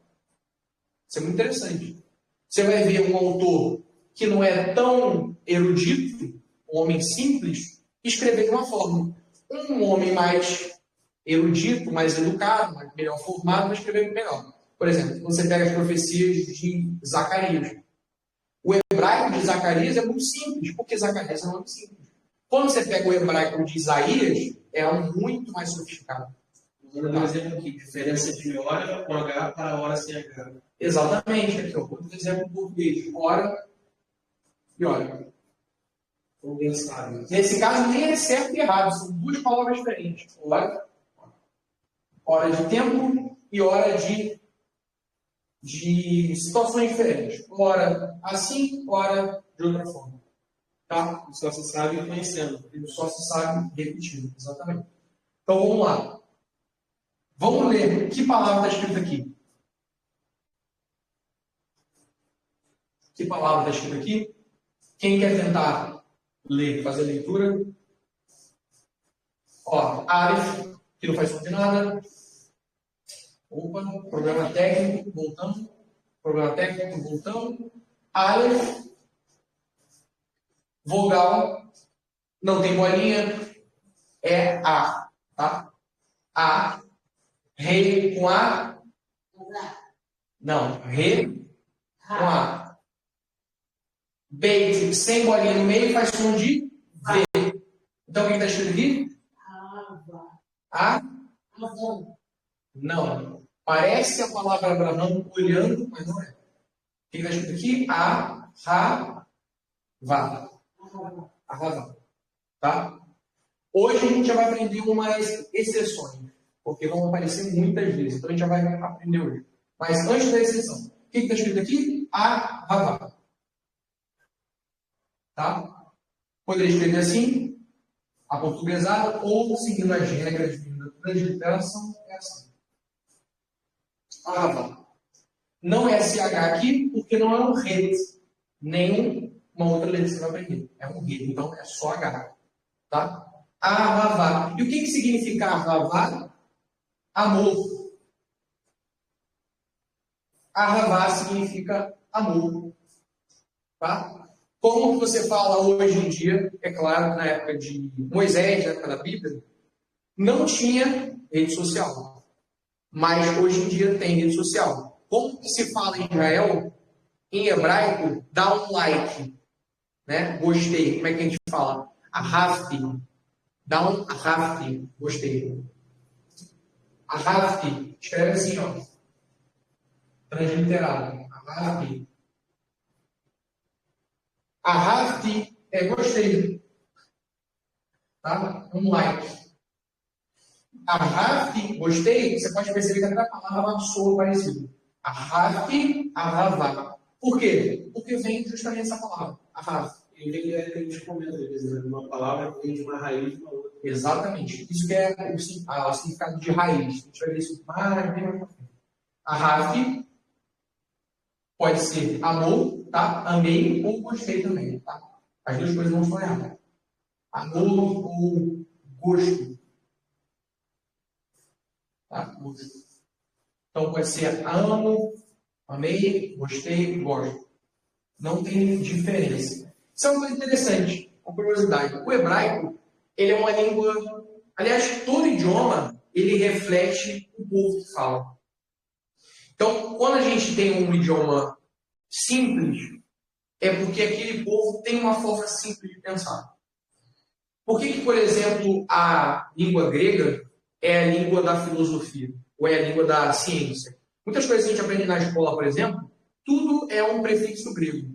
Isso é muito interessante. Você vai ver um autor que não é tão erudito, um homem simples, escrever de uma forma. Um homem mais erudito, mais educado, melhor formado, vai escrever melhor. Por exemplo, você pega as profecias de Zacarias. O hebraico de Zacarias é muito simples, porque Zacarias é muito simples. Quando você pega o hebraico de Isaías, é um muito mais sofisticado. Vou dar um exemplo aqui: diferença de hora com H para hora sem H. Exatamente. Aqui, ó. Vou exemplo em português: hora e hora. Condensado. Nesse caso, nem é certo e errado, são duas palavras diferentes. Hora de tempo e hora de situações diferentes. Hora assim, hora de outra forma. Tá? Só se sabe conhecendo. Só se sabe repetindo, exatamente. Então vamos lá. Vamos ler que palavra está escrita aqui. Que palavra está escrita aqui? Quem quer tentar ler, fazer a leitura? Ó, Aleph, que não faz som de nada. Opa, problema técnico, voltando. Problema técnico, voltando. Aleph, vogal, não tem bolinha, é A, tá? A, Rei com A. Não, Rei com A. Beit, sem bolinha no meio, faz som de V. Então, o que está escrito aqui? A? Não. Parece a palavra Abraão olhando, mas não é. O que está escrito aqui? A, Ra, Vá. Arrasado. Tá? Hoje a gente já vai aprender umas exceções, porque vão aparecer muitas vezes. Então a gente já vai aprender hoje. Mas antes da exceção, o que está escrito aqui? Arravá. Tá? Poderia escrever assim, aportuguesado, ou seguindo as regras da transliteração, é assim. Arravá. Não é SH aqui, porque não é um ret, nem uma outra letra que você vai aprender. É um ret, então é só H. Tá? Arravá. E o que significa arravá? Amor. Arravá significa amor. Tá? Como você fala hoje em dia, é claro, na época de Moisés, na época da Bíblia, não tinha rede social. Mas hoje em dia tem rede social. Como se fala em Israel, em hebraico, dá um like. Né? Gostei. Como é que a gente fala? Ahavti. Dá um ahavti. Gostei. Ahavti. Escreve assim, ó. Transliterado. Ahavti. Ahavti é gostei. Tá? Um like. Ahavti, gostei, você pode perceber que até a palavra soa parecido. Ahavti, ahavá. Por quê? Porque vem justamente essa palavra. Ahavti. Ele é instrumento, uma palavra que vem de uma raiz de uma outra. Exatamente. Isso que é o significado de raiz. A gente vai ver isso mais pra frente. Ahavti pode ser amor, tá? Amei ou gostei também, tá? As duas coisas não estão erradas. Amor ou gosto. Tá? Gosto. Então pode ser amo, amei, gostei, gosto. Não tem diferença. Isso é uma coisa interessante, uma curiosidade. O hebraico, ele é uma língua... Aliás, todo idioma, ele reflete o povo que fala. Então, quando a gente tem um idioma simples, é porque aquele povo tem uma forma simples de pensar. Por que, por exemplo, a língua grega é a língua da filosofia, ou é a língua da ciência? Muitas coisas que a gente aprende na escola, por exemplo, tudo é um prefixo grego.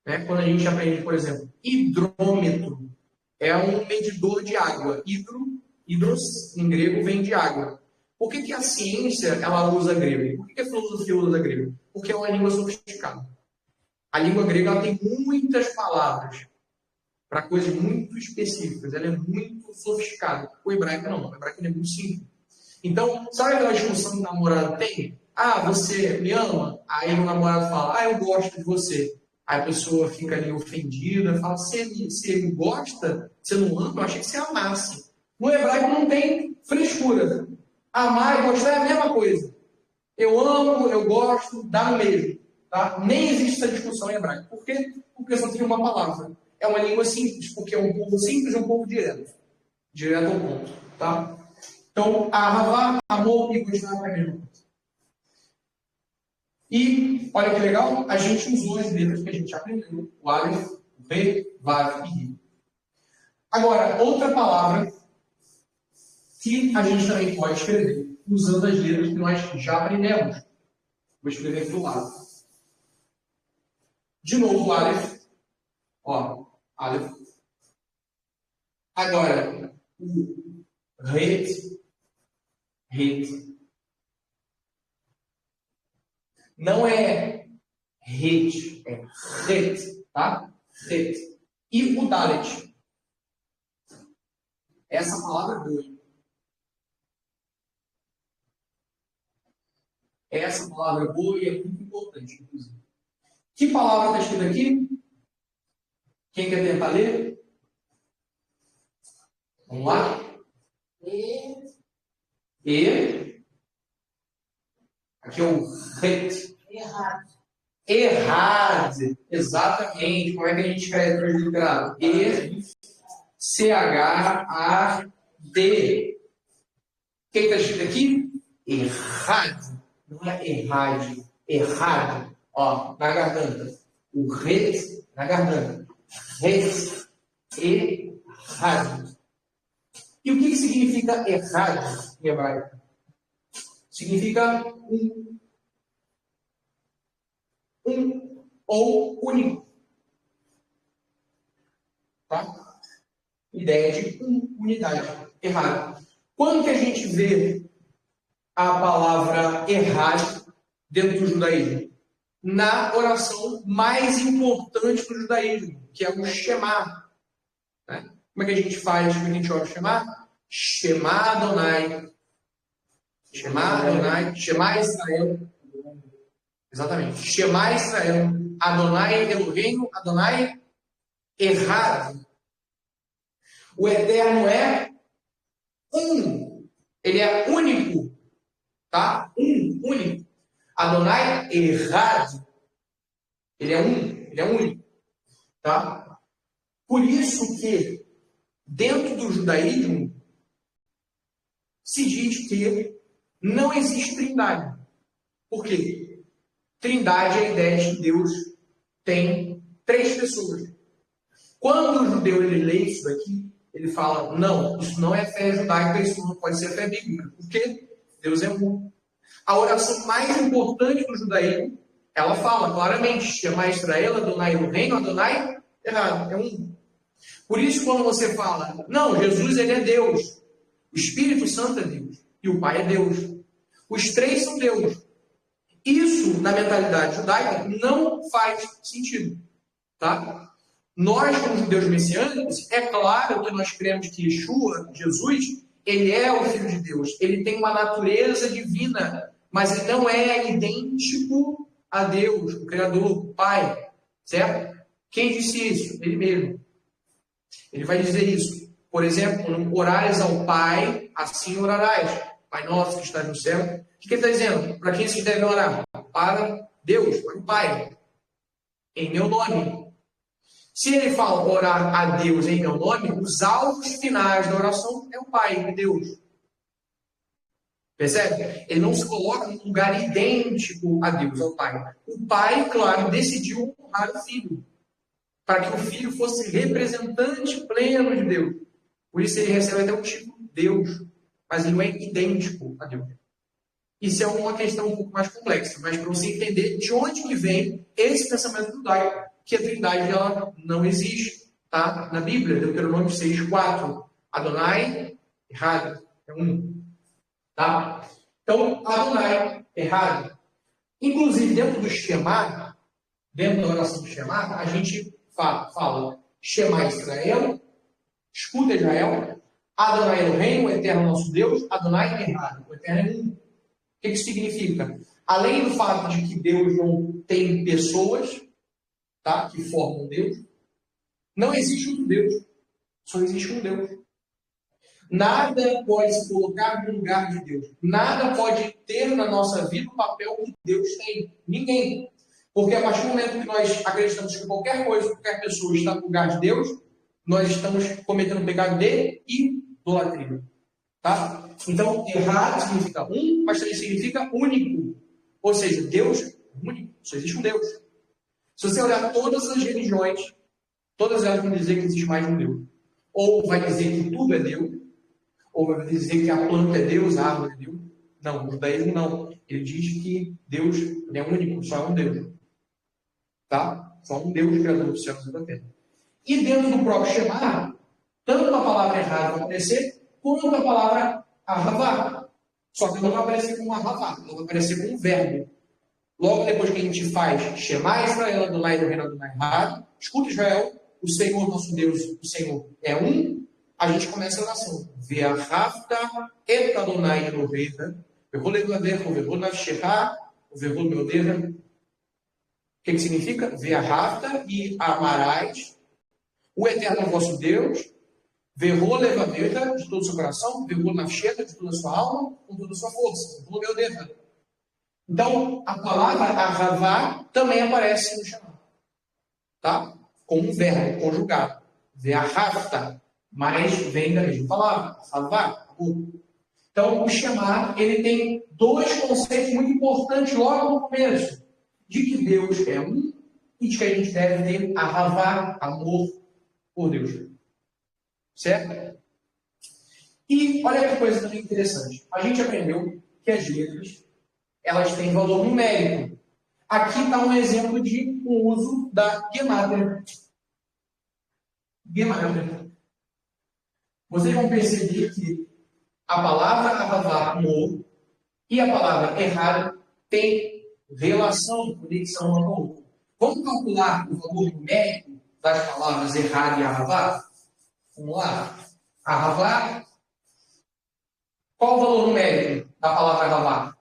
Né? Quando a gente aprende, por exemplo, hidrômetro, é um medidor de água. Hidros, em grego, vem de água. Por que a ciência ela usa grego? Por que a filosofia usa grego? Porque é uma língua sofisticada. A língua grega ela tem muitas palavras para coisas muito específicas. Ela é muito sofisticada. O hebraico não. O hebraico é muito simples. Então, sabe aquela discussão que o namorado tem? Ah, você me ama? Aí o namorado fala, eu gosto de você. Aí a pessoa fica ali ofendida, fala, você me gosta? Você não ama? Eu achei que você amasse. No hebraico não tem frescura. Amar e gostar é a mesma coisa. Eu amo, eu gosto, dá no mesmo. Tá? Nem existe essa discussão em hebraico. Por quê? Porque só tem uma palavra. É uma língua simples, porque é um povo simples e um povo direto. Direto ao ponto. Tá? Então, ahavá, amor e gostar é a mesma coisa. E, olha que legal, a gente usou as letras que a gente aprendeu. O Aleph, o Re, Vav e Ri. Agora, outra palavra que a gente também pode escrever usando as letras que nós já aprendemos. Vou escrever aqui do lado. De novo, o Aleph. Ó, Aleph. Agora, o Ret. Ret. Não é Ret, é Ret, tá? Ret. E o Dalet. Essa palavra é boa. Essa palavra é boa e é muito importante, inclusive. Que palavra está escrita aqui? Quem quer tentar ler? Vamos lá? E. Aqui é o ret. Errado. Errado. Exatamente. Como é que a gente escreve transliterado? E-C-H-A-D. O que está escrito aqui? Errado. Não é errado. Errado. Ó, na garganta. O ret na garganta. Ret. Errado. E o que significa errado em hebraico? Significa um. Um ou único. Tá? Ideia de unidade. Errado. Quando que a gente vê a palavra errado dentro do judaísmo? Na oração mais importante do judaísmo, que é o Shema. Né? Como é que a gente faz? Como é que a gente ora o Shema? Shema Adonai. Shema Adonai. Shema Israel. Exatamente. Shema Israel. Adonai Eloheinu. Adonai errado. O Eterno é um. Ele é único. Tá? Único. Adonai errado. Ele é um. Ele é único. Tá? Por isso que, dentro do judaísmo, se diz que não existe trindade. Por quê? Trindade é a ideia de que Deus tem 3 pessoas. Quando o judeu ele lê isso daqui, ele fala, não, isso não é fé judaica, isso não pode ser fé bíblica. Por quê? Deus é um. A oração mais importante do judaísmo, ela fala claramente, Shema Israel, Adonai Eloheinu, Adonai errado, é um. Por isso, quando você fala, não, Jesus ele é Deus, o Espírito Santo é Deus, e o Pai é Deus. Os 3 são Deus. Isso, na mentalidade judaica, não faz sentido. Tá? Nós, como judeus messiânicos, é claro que nós cremos que Yeshua, Jesus, ele é o Filho de Deus. Ele tem uma natureza divina, mas ele não é idêntico a Deus, o Criador, o Pai. Certo? Quem disse isso? Ele mesmo. Ele vai dizer isso. Por exemplo, quando orares ao Pai, assim orarás. Pai nosso que está no céu. O que ele está dizendo? Para quem vocês devem orar? Para Deus, para o Pai. Em meu nome. Se ele fala orar a Deus em meu nome, os alvos finais da oração é o Pai, Deus. Percebe? Ele não se coloca num lugar idêntico a Deus, ao Pai. O Pai, claro, decidiu honrar o Filho. Para que o Filho fosse representante pleno de Deus. Por isso ele recebe até o título Deus. Mas ele não é idêntico a Deus. Isso é uma questão um pouco mais complexa. Mas para você entender de onde que vem esse pensamento judaico, que a trindade ela não existe. Tá? Na Bíblia, Deuteronômio 6:4. Adonai, errado, é um. Tá? Então, Adonai, errado. Inclusive, dentro do Shema, dentro da oração do Shema, a gente fala Shema Israel, escuta Israel, Adonai Eloheinu, o Eterno nosso Deus, Adonai errado, o Eterno é um. O que isso significa? Além do fato de que Deus não tem pessoas, tá, que formam Deus, não existe um Deus, só existe um Deus. Nada pode se colocar no lugar de Deus. Nada pode ter na nossa vida o papel que Deus tem. Ninguém. Porque a partir do momento que nós acreditamos que qualquer coisa, qualquer pessoa está no lugar de Deus, nós estamos cometendo um pecado de idolatria. Tá? Então, errado significa um, mas também significa único. Ou seja, Deus é único. Só existe um Deus. Se você olhar todas as religiões, todas elas vão dizer que existe mais de um Deus. Ou vai dizer que tudo é Deus, ou vai dizer que a planta é Deus, a árvore é Deus. Não, o judaísmo não. Ele diz que Deus é único, só é um Deus. Tá? Só um Deus criador dos céus e da terra. E dentro do próprio Shema, tanto a palavra errada vai aparecer, quanto a palavra ahavá. Só que não vai aparecer como ahavá, não vai aparecer como verbo. Logo depois que a gente faz Shema Israel, Adonai, do reino Adonai Had, escuta Israel, o Senhor nosso Deus, o Senhor é um, a gente começa a oração. Ve'ahavta et Adonai Elohecha, ve'chol levavecha, ve'chol nafshecha, ve'chol meodecha. O que significa? Ve'ahavta, e amarás o eterno vosso Deus, ve'chol levavecha, de todo o seu coração, ve'chol nafshecha, de toda a sua alma, com toda a sua força, ve'chol meodecha. Então, a palavra ahavá também aparece no Shema. Tá? Como um verbo conjugado. Ve'ahavta. Mas vem da mesma palavra. Ahavá. Então, o Shema, ele tem dois conceitos muito importantes logo no começo. De que Deus é um e de que a gente deve ter ahavá, amor por Deus. Certo? E olha que coisa também interessante. A gente aprendeu que as letras elas têm valor numérico. Aqui está um exemplo de um uso da gemátria. Gemátria. Vocês vão perceber que a palavra ahavá, amor, e a palavra errado têm relação, conexão uma com a outra. Vamos calcular o valor numérico das palavras errado e ahavá? Vamos lá. Ahavá. Qual o valor numérico da palavra ahavá?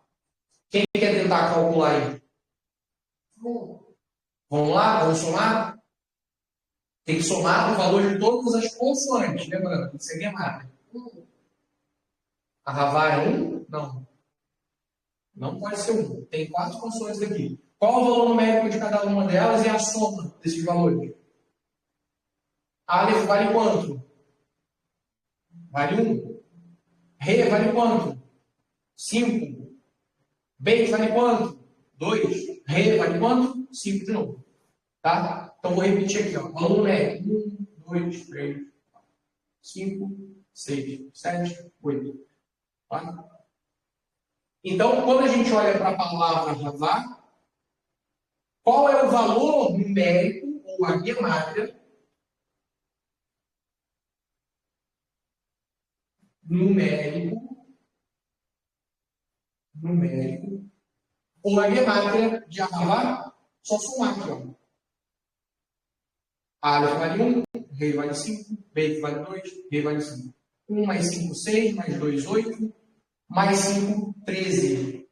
Quem quer tentar calcular aí? Vamos lá? Vamos somar? Tem que somar o valor de todas as consoantes. Lembrando, tem que ser gemátria. Ahavá é 1? Não. Não pode ser 1. Tem 4 consoantes aqui. Qual o valor numérico de cada uma delas e a soma desses valores? Aleph vale quanto? Vale 1. Re vale quanto? 5. Bet vale quanto? 2. Re vale quanto? 5 de novo. Tá? Então vou repetir aqui. Ó. Valor numérico. 1, 2, 3, 4, 5, 6, 7, 8. Tá? Então, quando a gente olha para a palavra Havá, qual é o valor numérico ou a gemátria numérico ou a gemátria de Ahavá? Só somar aqui, ó. Aleph vale 1, Rei vale 5, Bet vale 2, Rei vale 5. 1 mais 5, 6, mais 2, 8, mais 5, 13.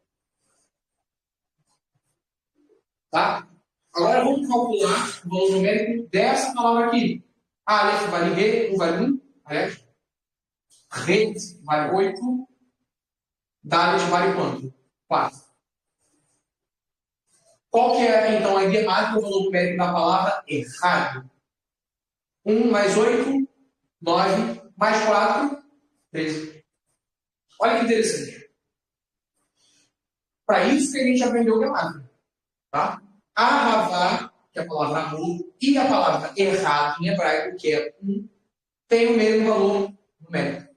Tá? Agora vamos calcular o valor numérico dessa palavra aqui. Aleph vale Re, 1 vale 1, Aleph. Re vale 8. Dalet vale quanto? 4. Qual que é, então, a gemátria, o valor numérico da palavra errado? 1 mais 8, 9, mais 4, 13. Olha que interessante. Para isso que a gente aprendeu gemátria. Tá? Ahavá, que é a palavra amor, e a palavra errado em hebraico, que é 1, tem o mesmo valor numérico.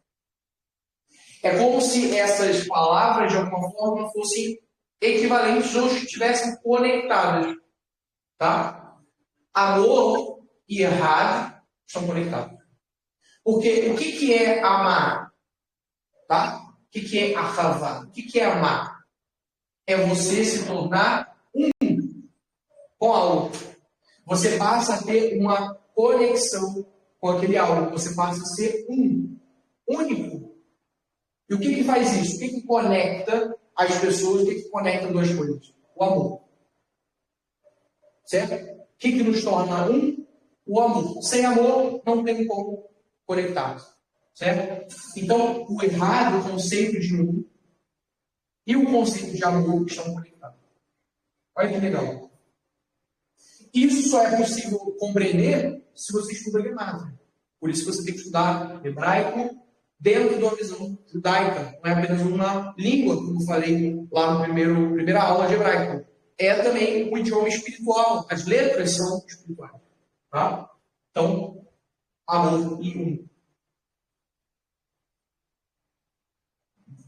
É como se essas palavras, de alguma forma, fossem equivalentes ou estivessem conectadas. Tá? Amor e errado estão conectados. Porque o que é amar? Tá? O que é ahavá? O que é amar? É você se tornar um com a outra. Você passa a ter uma conexão com aquele algo. Você passa a ser único. E o que faz isso? O que conecta as pessoas? O que conecta duas coisas? O amor. Certo? O que nos torna um? O amor. Sem amor, não tem como conectar. Certo? Então, o errado, o conceito de um, e o conceito de amor estão conectados. Olha que legal. Isso só é possível compreender se você estuda Gemátria. Por isso você tem que estudar hebraico dentro de uma visão judaica. Não é apenas uma língua, como eu falei lá na primeira aula de hebraico. É também um idioma espiritual. As letras são espirituais. Tá? Então, amor e um.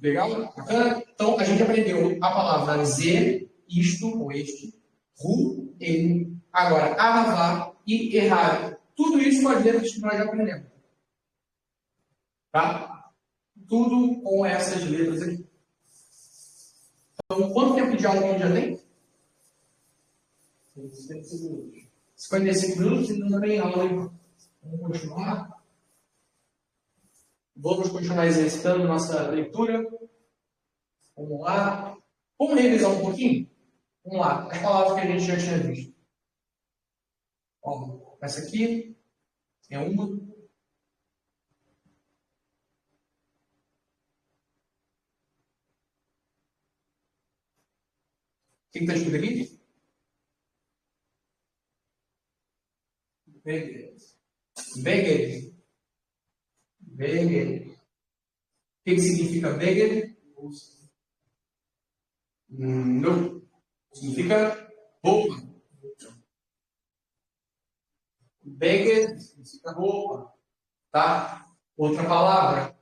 Legal? Bacana? Então, a gente aprendeu a palavra ze, isto ou este, ru, ele, agora ahavá e errar. Tudo isso com as letras que nós já aprendemos. Tá? Tudo com essas letras aqui. Então, quanto tempo de aula que a gente já tem? 55 minutos, ainda não tem aula. Hein? Vamos continuar. Vamos continuar exercitando nossa leitura. Vamos lá. Vamos revisar um pouquinho? Vamos lá. As palavras que a gente já tinha visto. Ó, essa aqui é uma. O que está escrito aqui? Beged. Beged. Beged. O que significa Beged? Não. Significa roupa. Beged significa roupa. Tá? Outra palavra.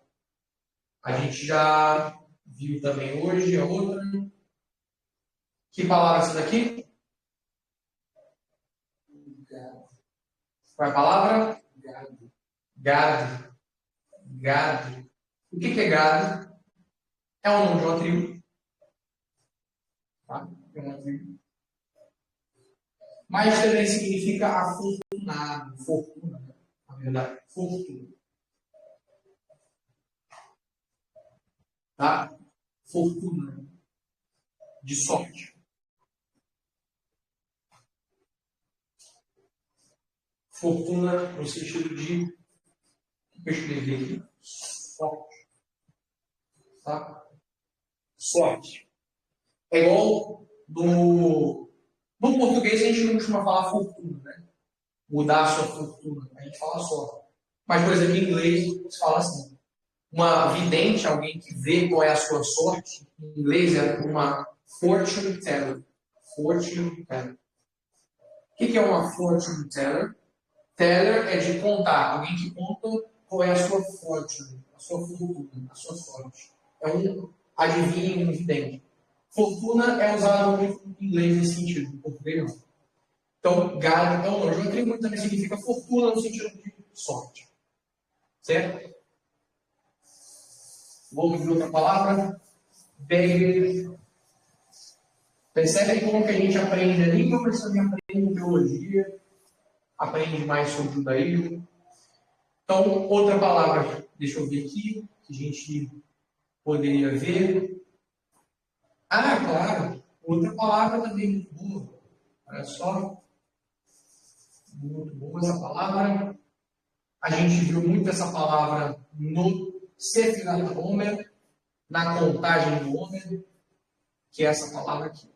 A gente já viu também hoje a outra. Que palavra é essa daqui? Qual é a palavra? Gado. Gado. Gado. O que é gado? É o nome de uma tribo. Tá? É uma tribo. Mas também significa afortunado. Fortuna. Na verdade, fortuna. Tá? Fortuna. De sorte. Fortuna no sentido de. O que eu escrevi aqui? Sorte. Tá? Sorte. É igual no português a gente não costuma falar fortuna, né? Mudar a sua fortuna. A gente fala sorte. Mas, por exemplo, em inglês se fala assim. Uma vidente, alguém que vê qual é a sua sorte, em inglês é uma fortune teller. Fortune teller. O que é uma fortune teller? Teller é de contar. Alguém que conta qual é a sua fortune, a sua fortuna, a sua sorte. É um adivinho, um vidente. Fortuna é usado muito em inglês nesse sentido, em português não. Então, gado é um nome de uma tribo, também significa fortuna no sentido de sorte. Certo? Vamos ver outra palavra. Beggar. Percebem como que a gente aprende a língua, mas também aprende teologia, aprende mais sobre o judaísmo. Então, outra palavra, deixa eu ver aqui, que a gente poderia ver. Ah, claro, outra palavra também muito boa. Olha só. Muito boa essa palavra. A gente viu muito essa palavra no Sefirat Homer, na contagem do Homer, que é essa palavra aqui.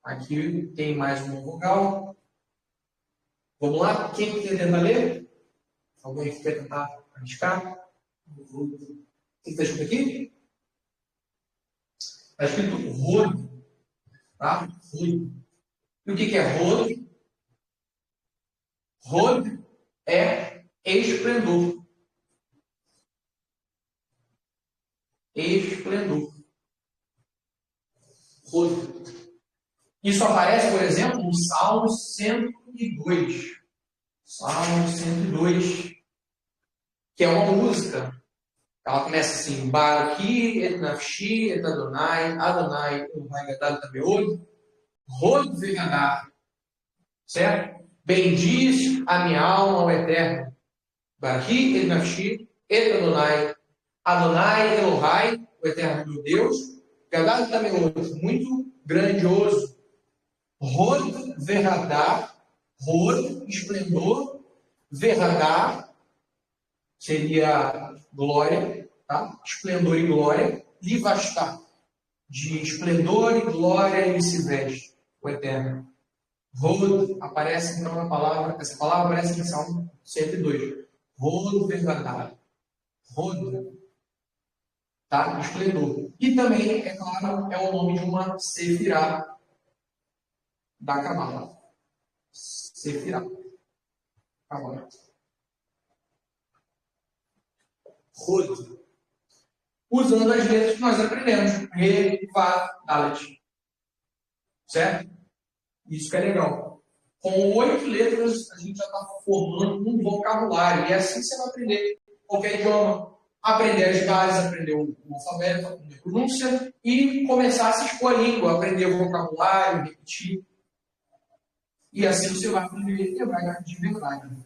Aqui tem mais uma vogal. Vamos lá? Quem quer tentar ler? Alguém que quer tentar arriscar? O que está escrito aqui? Está escrito Rod. Tá? Rod. E o que é Rod? Rod é esplendor. Esplendor. Rod. Isso aparece, por exemplo, no Salmo 102. Salmo 102, que é uma música. Ela começa assim: Baraki et nafshi et Adonai, Adonai Elohai gadol tameod, Rod vegadar. Certo? Bendiz a minha alma ao Eterno. Baraki et nafshi et Adonai, Adonai Elohai, o Eterno meu Deus, gadol tameod, muito grandioso. Rod vegadar, Rod, esplendor, verradar, seria glória, tá? Esplendor e glória, livastar, de esplendor e glória ele se veste, o Eterno. Rod aparece então na palavra, essa palavra aparece em Salmo 102. Rod verdadeiro. Rod, tá? Esplendor. E também, é claro, é o nome de uma sefirá da Cabala. Sefirá. Cabala. Rod. Usando as letras que nós aprendemos. Re, Vav, Dalet. Certo? Isso que é legal. Com 8 letras, a gente já está formando um vocabulário. E é assim que você vai aprender qualquer idioma. Aprender as bases, aprender o alfabeto, aprender a pronúncia e começar a se expor a língua, aprender o vocabulário, repetir. E assim você vai aprender hebraico de verdade.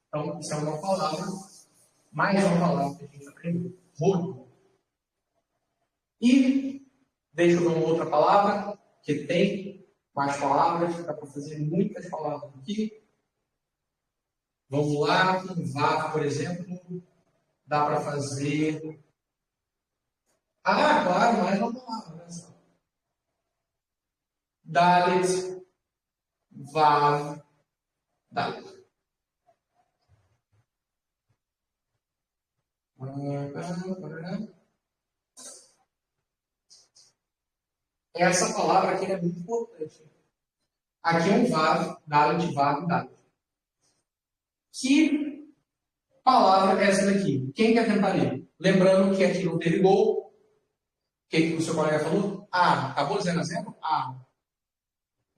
Então, isso é uma palavra, mais uma palavra que a gente aprendeu. Rod. E deixa eu ver uma outra palavra que tem mais palavras, dá para fazer muitas palavras aqui. Vamos lá, com vav, por exemplo, dá para fazer. Ah, claro, mais uma palavra. Dalet, vav, dalet. Essa palavra aqui é muito importante. Aqui é um vav, dalet, vav, dalet. Que palavra é essa daqui? Quem quer tentar ler? Lembrando que aqui não teve gol. O que o seu colega falou? Ah, acabou 0-0? Ah.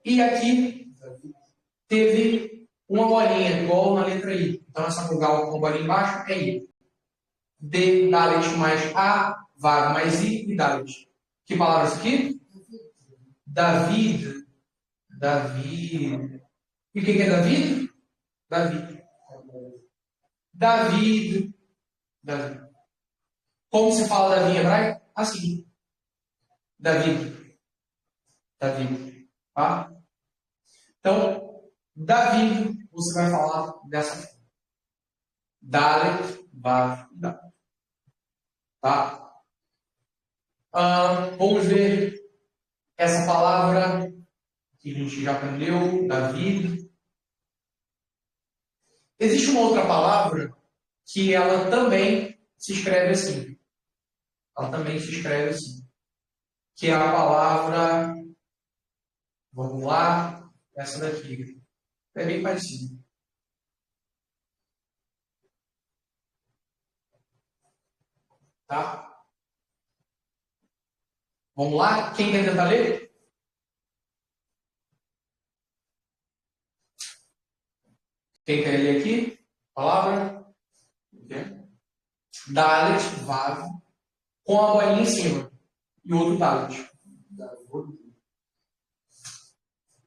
E aqui teve uma bolinha, igual na letra I. Então, essa vogal com bolinha embaixo é I. D, Dalet mais A, Vav mais I e Dalet. Que palavra é essa aqui? David. David. E o que é David? David. David. David. Como se fala Davi em hebraico? Assim. David. David. Tá? Então, David, você vai falar dessa forma. Dalet, Vav, Dalet. Tá? Vamos ver essa palavra que a gente já aprendeu, David. Existe uma outra palavra que ela também se escreve assim. Ela também se escreve assim. Que é a palavra, vamos lá, essa daqui. É bem parecido. Tá? Vamos lá? Quem quer tentar ler? Quem quer ler aqui? Palavra? Dalet, Vav, com a bolinha em cima. E outro Dalet.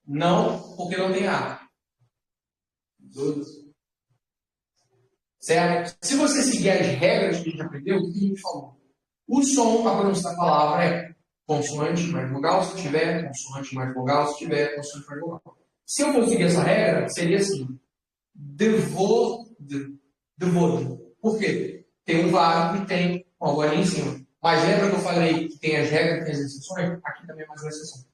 Não, porque não tem A. Certo? Se você seguir as regras que a gente aprendeu, o que a gente falou? O som, a pronúncia da palavra é consoante mais vogal, se tiver, consoante mais vogal, se tiver, consoante mais vogal. Se eu for seguir essa regra, seria assim. Devod. Por quê? Tem um vago e tem uma bolinha em cima. Mas lembra que eu falei que tem as regras e tem as exceções? Aqui também é mais uma exceção.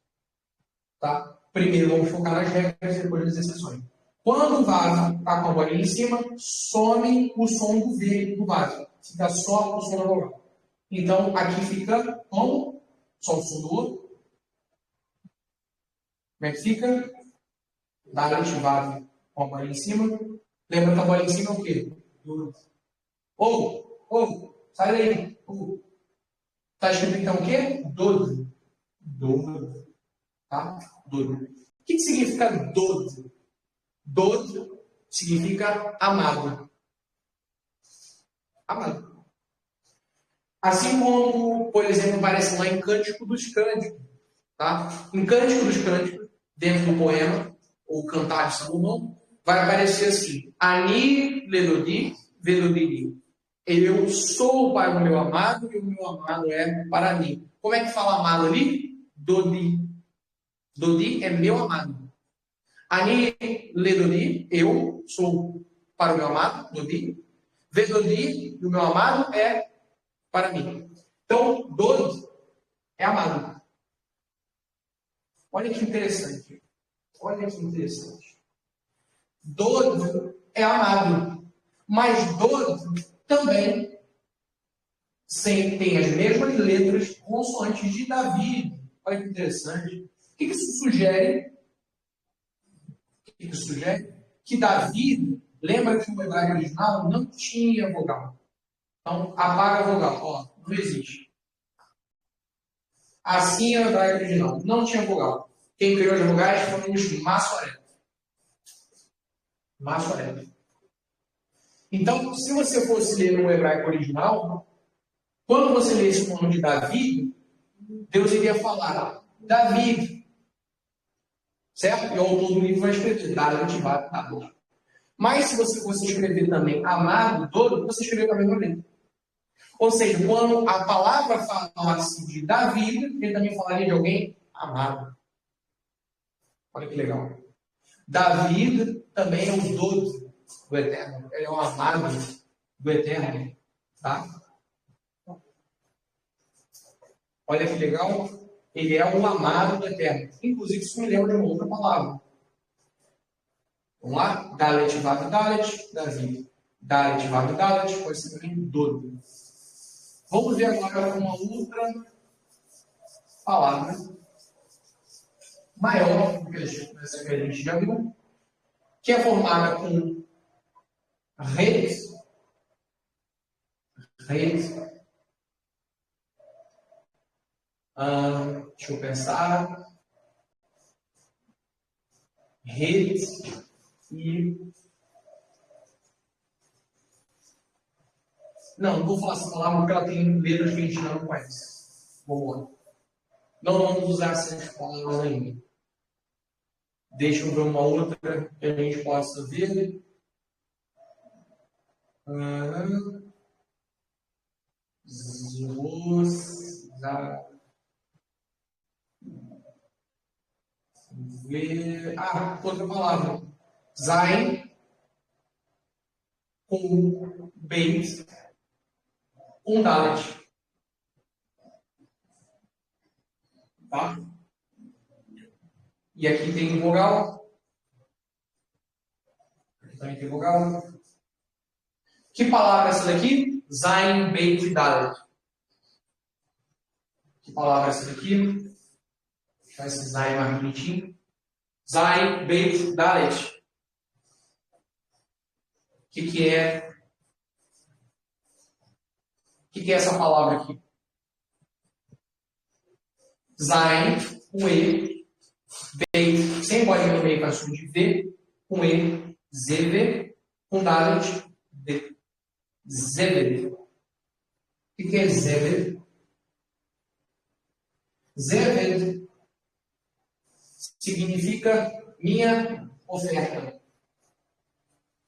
Tá? Primeiro vamos focar nas regras e depois nas exceções. Quando o vaso está com a bolinha em cima, some o som do V do vaso. Fica só o som da vogal. Então, aqui fica como? Só o som do outro. Como é que fica? Dalet, vaso com a bolinha em cima. Lembra que a bolinha em cima é o quê? Sai daí. Está escrito então o quê? Dod. Tá? Dod. O que significa Dod? Dod significa amado. Amado. Assim como, por exemplo, aparece lá em Cântico dos Cânticos. Tá? Em Cântico dos Cânticos, dentro do poema, ou Cantar de Salomão, vai aparecer assim: Ani ledodi velodiri. Eu sou para o meu amado e o meu amado é para mim. Como é que fala amado ali? Dodi. Dodi é meu amado. Ani ledodi, eu sou para o meu amado, Dodi. Vedodi, o meu amado é para mim. Então, Dod é amado. Olha que interessante. Olha que interessante. Dod é amado. Mas Dod também tem as mesmas letras consoantes de Davi. Olha que interessante. O que isso sugere? Que Davi, lembra que o hebraico original não tinha vogal. Então, apaga a vogal. Ó, não existe. Assim é o hebraico original. Não tinha vogal. Quem criou as vogais foram os maçoretas. Então, se você fosse ler no hebraico original, quando você lesse o nome de Davi, Deus iria falar Davi. Certo? E o autor do livro vai escrever David. Mas se você fosse escrever também amado, Dod, você escreveu com a mesma letra. Ou seja, quando a palavra falasse de Davi, ele também falaria de alguém amado. Olha que legal. Davi também é o Dod do Eterno. Ele é o amado do Eterno. Tá? Olha que legal. Ele é o amado do Eterno. Inclusive, isso me lembra de uma outra palavra. Vamos lá? Dalet, Vav, Dalet, Davi. Dalet, Vav, Dalet, pode ser também Dod. Vamos ver agora uma outra palavra maior do que essa que a gente já viu, que é formada com ret. Deixa eu pensar. Ret e... Não vou falar essa palavra porque ela tem letras que a gente não conhece. Vamos lá. Não vamos usar essas palavras ainda. Deixa eu ver uma outra que a gente possa ver. Outra palavra. Zain com Beit com Dalet. Tá? E aqui tem vogal. Aqui também tem vogal. Que palavra é essa daqui? Zain, Beit, Dalet. Que palavra é essa daqui? Deixa esse Zain mais bonitinho. Zain, Beit, Dalet. O que é? O que é essa palavra aqui? Zain, com E, Beit, sem bolinha no meio para som de V, com E, ZV, com Dalet, D. Zeved. O que é Zeved? Zeved significa minha oferta.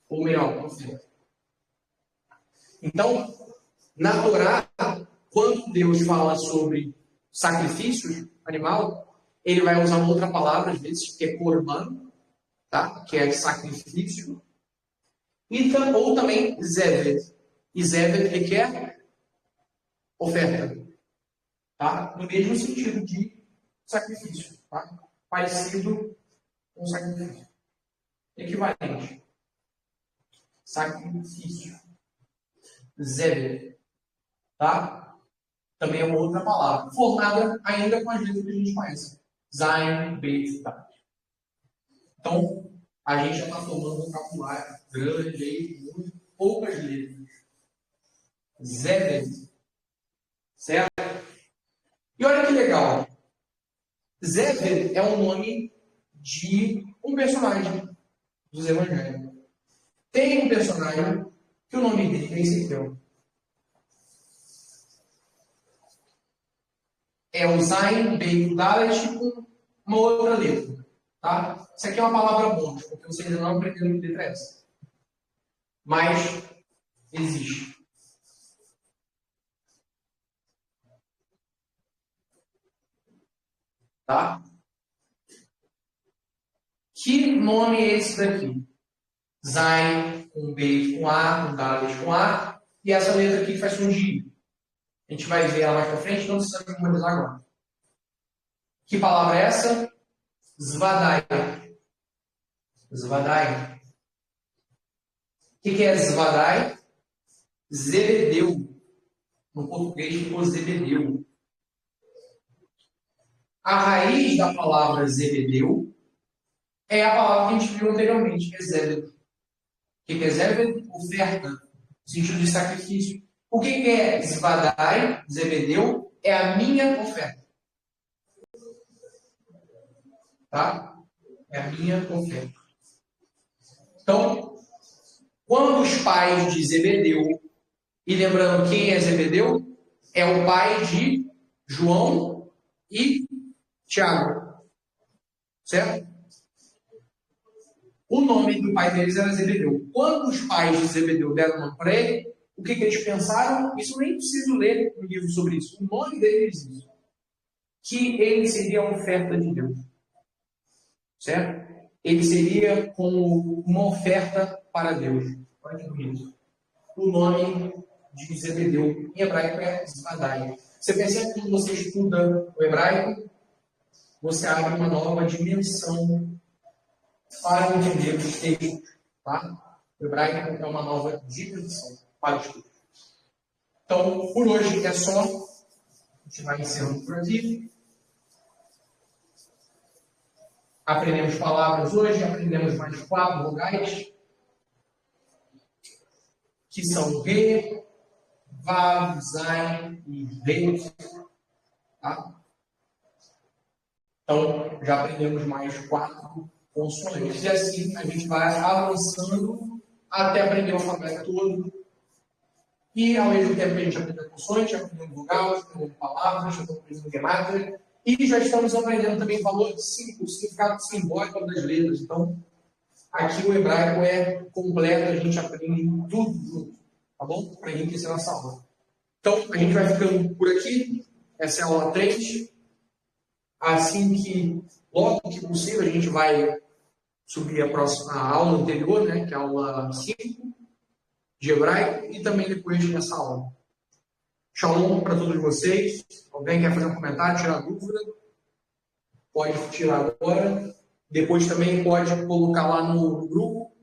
Ou melhor, oferta. Então, na Torá, quando Deus fala sobre sacrifícios animal, ele vai usar uma outra palavra, às vezes, que é korban, tá? Que é sacrifício. Ou também Zeved. E Zeved, ele quer oferta. Tá? No mesmo sentido de sacrifício. Tá? Parecido com sacrifício. Equivalente. Sacrifício. Zeved. Tá? Também é uma outra palavra. Formada ainda com as letras que a gente conhece. Zain, Beit, Dalet. Então, a gente já está formando um vocabulário grande aí, muito poucas letras. Zeved. Certo? E olha que legal. Zeved é o nome de um personagem dos evangelhos. Tem um personagem que o nome dele é Ezequiel. É o Zain, Beit, Dalet com uma outra letra. Tá? Isso aqui é uma palavra bônus, porque vocês ainda não aprenderam que letra é essa. Mas existe. Tá? Que nome é esse daqui? Zain com B com A, com Dalet com A, e essa letra aqui que faz som de I. A gente vai ver ela mais para frente, não precisa memorizar agora. Que palavra é essa? Zvadai. Zvadai. O que é Zvadai? Zebedeu. No português ficou Zebedeu. A raiz da palavra Zebedeu é a palavra que a gente viu anteriormente, que é Zebed. O que é Zebed? Oferta, no sentido de sacrifício. O que é Zvadai, Zebedeu? É a minha oferta. Tá? É a minha oferta. Então, quando os pais de Zebedeu, e lembrando quem é Zebedeu? É o pai de João e Tiago. Certo? O nome do pai deles era Zebedeu. Quando os pais de Zebedeu deram o nome para ele, o que eles pensaram? Isso nem preciso ler no livro sobre isso. O nome deles diz que ele seria a oferta de Deus. Certo? Ele seria como uma oferta para Deus. Olha que bonito. O nome de Zebedeu em hebraico é Zvadai. Você percebe que quando você estuda o hebraico, você abre uma nova dimensão para entender os textos. Tá? O hebraico é uma nova dimensão para o estudo. Então, por hoje é só. A gente vai encerrando por aqui. Aprendemos palavras hoje, aprendemos mais 4 vogais, que são Re, Vav, Zain e Re. Tá? Então, já aprendemos mais 4 consoantes. E assim a gente vai avançando até aprender o alfabeto todo. E ao mesmo tempo que a gente aprende consoante, aprendendo vogal, aprendendo palavras, aprendendo gematria. E já estamos aprendendo também o significado simbólico das letras. Então, aqui o hebraico é completo, a gente aprende tudo junto. Tá bom? Para enriquecer nossa aula. Então, a gente vai ficando por aqui. Essa é a aula 3. Assim que, logo que possível, a gente vai subir a próxima aula anterior, né, que é a aula 5 de hebraico, e também depois dessa aula. Shalom para todos vocês. Alguém quer fazer um comentário, tirar dúvida? Pode tirar agora. Depois também pode colocar lá no grupo.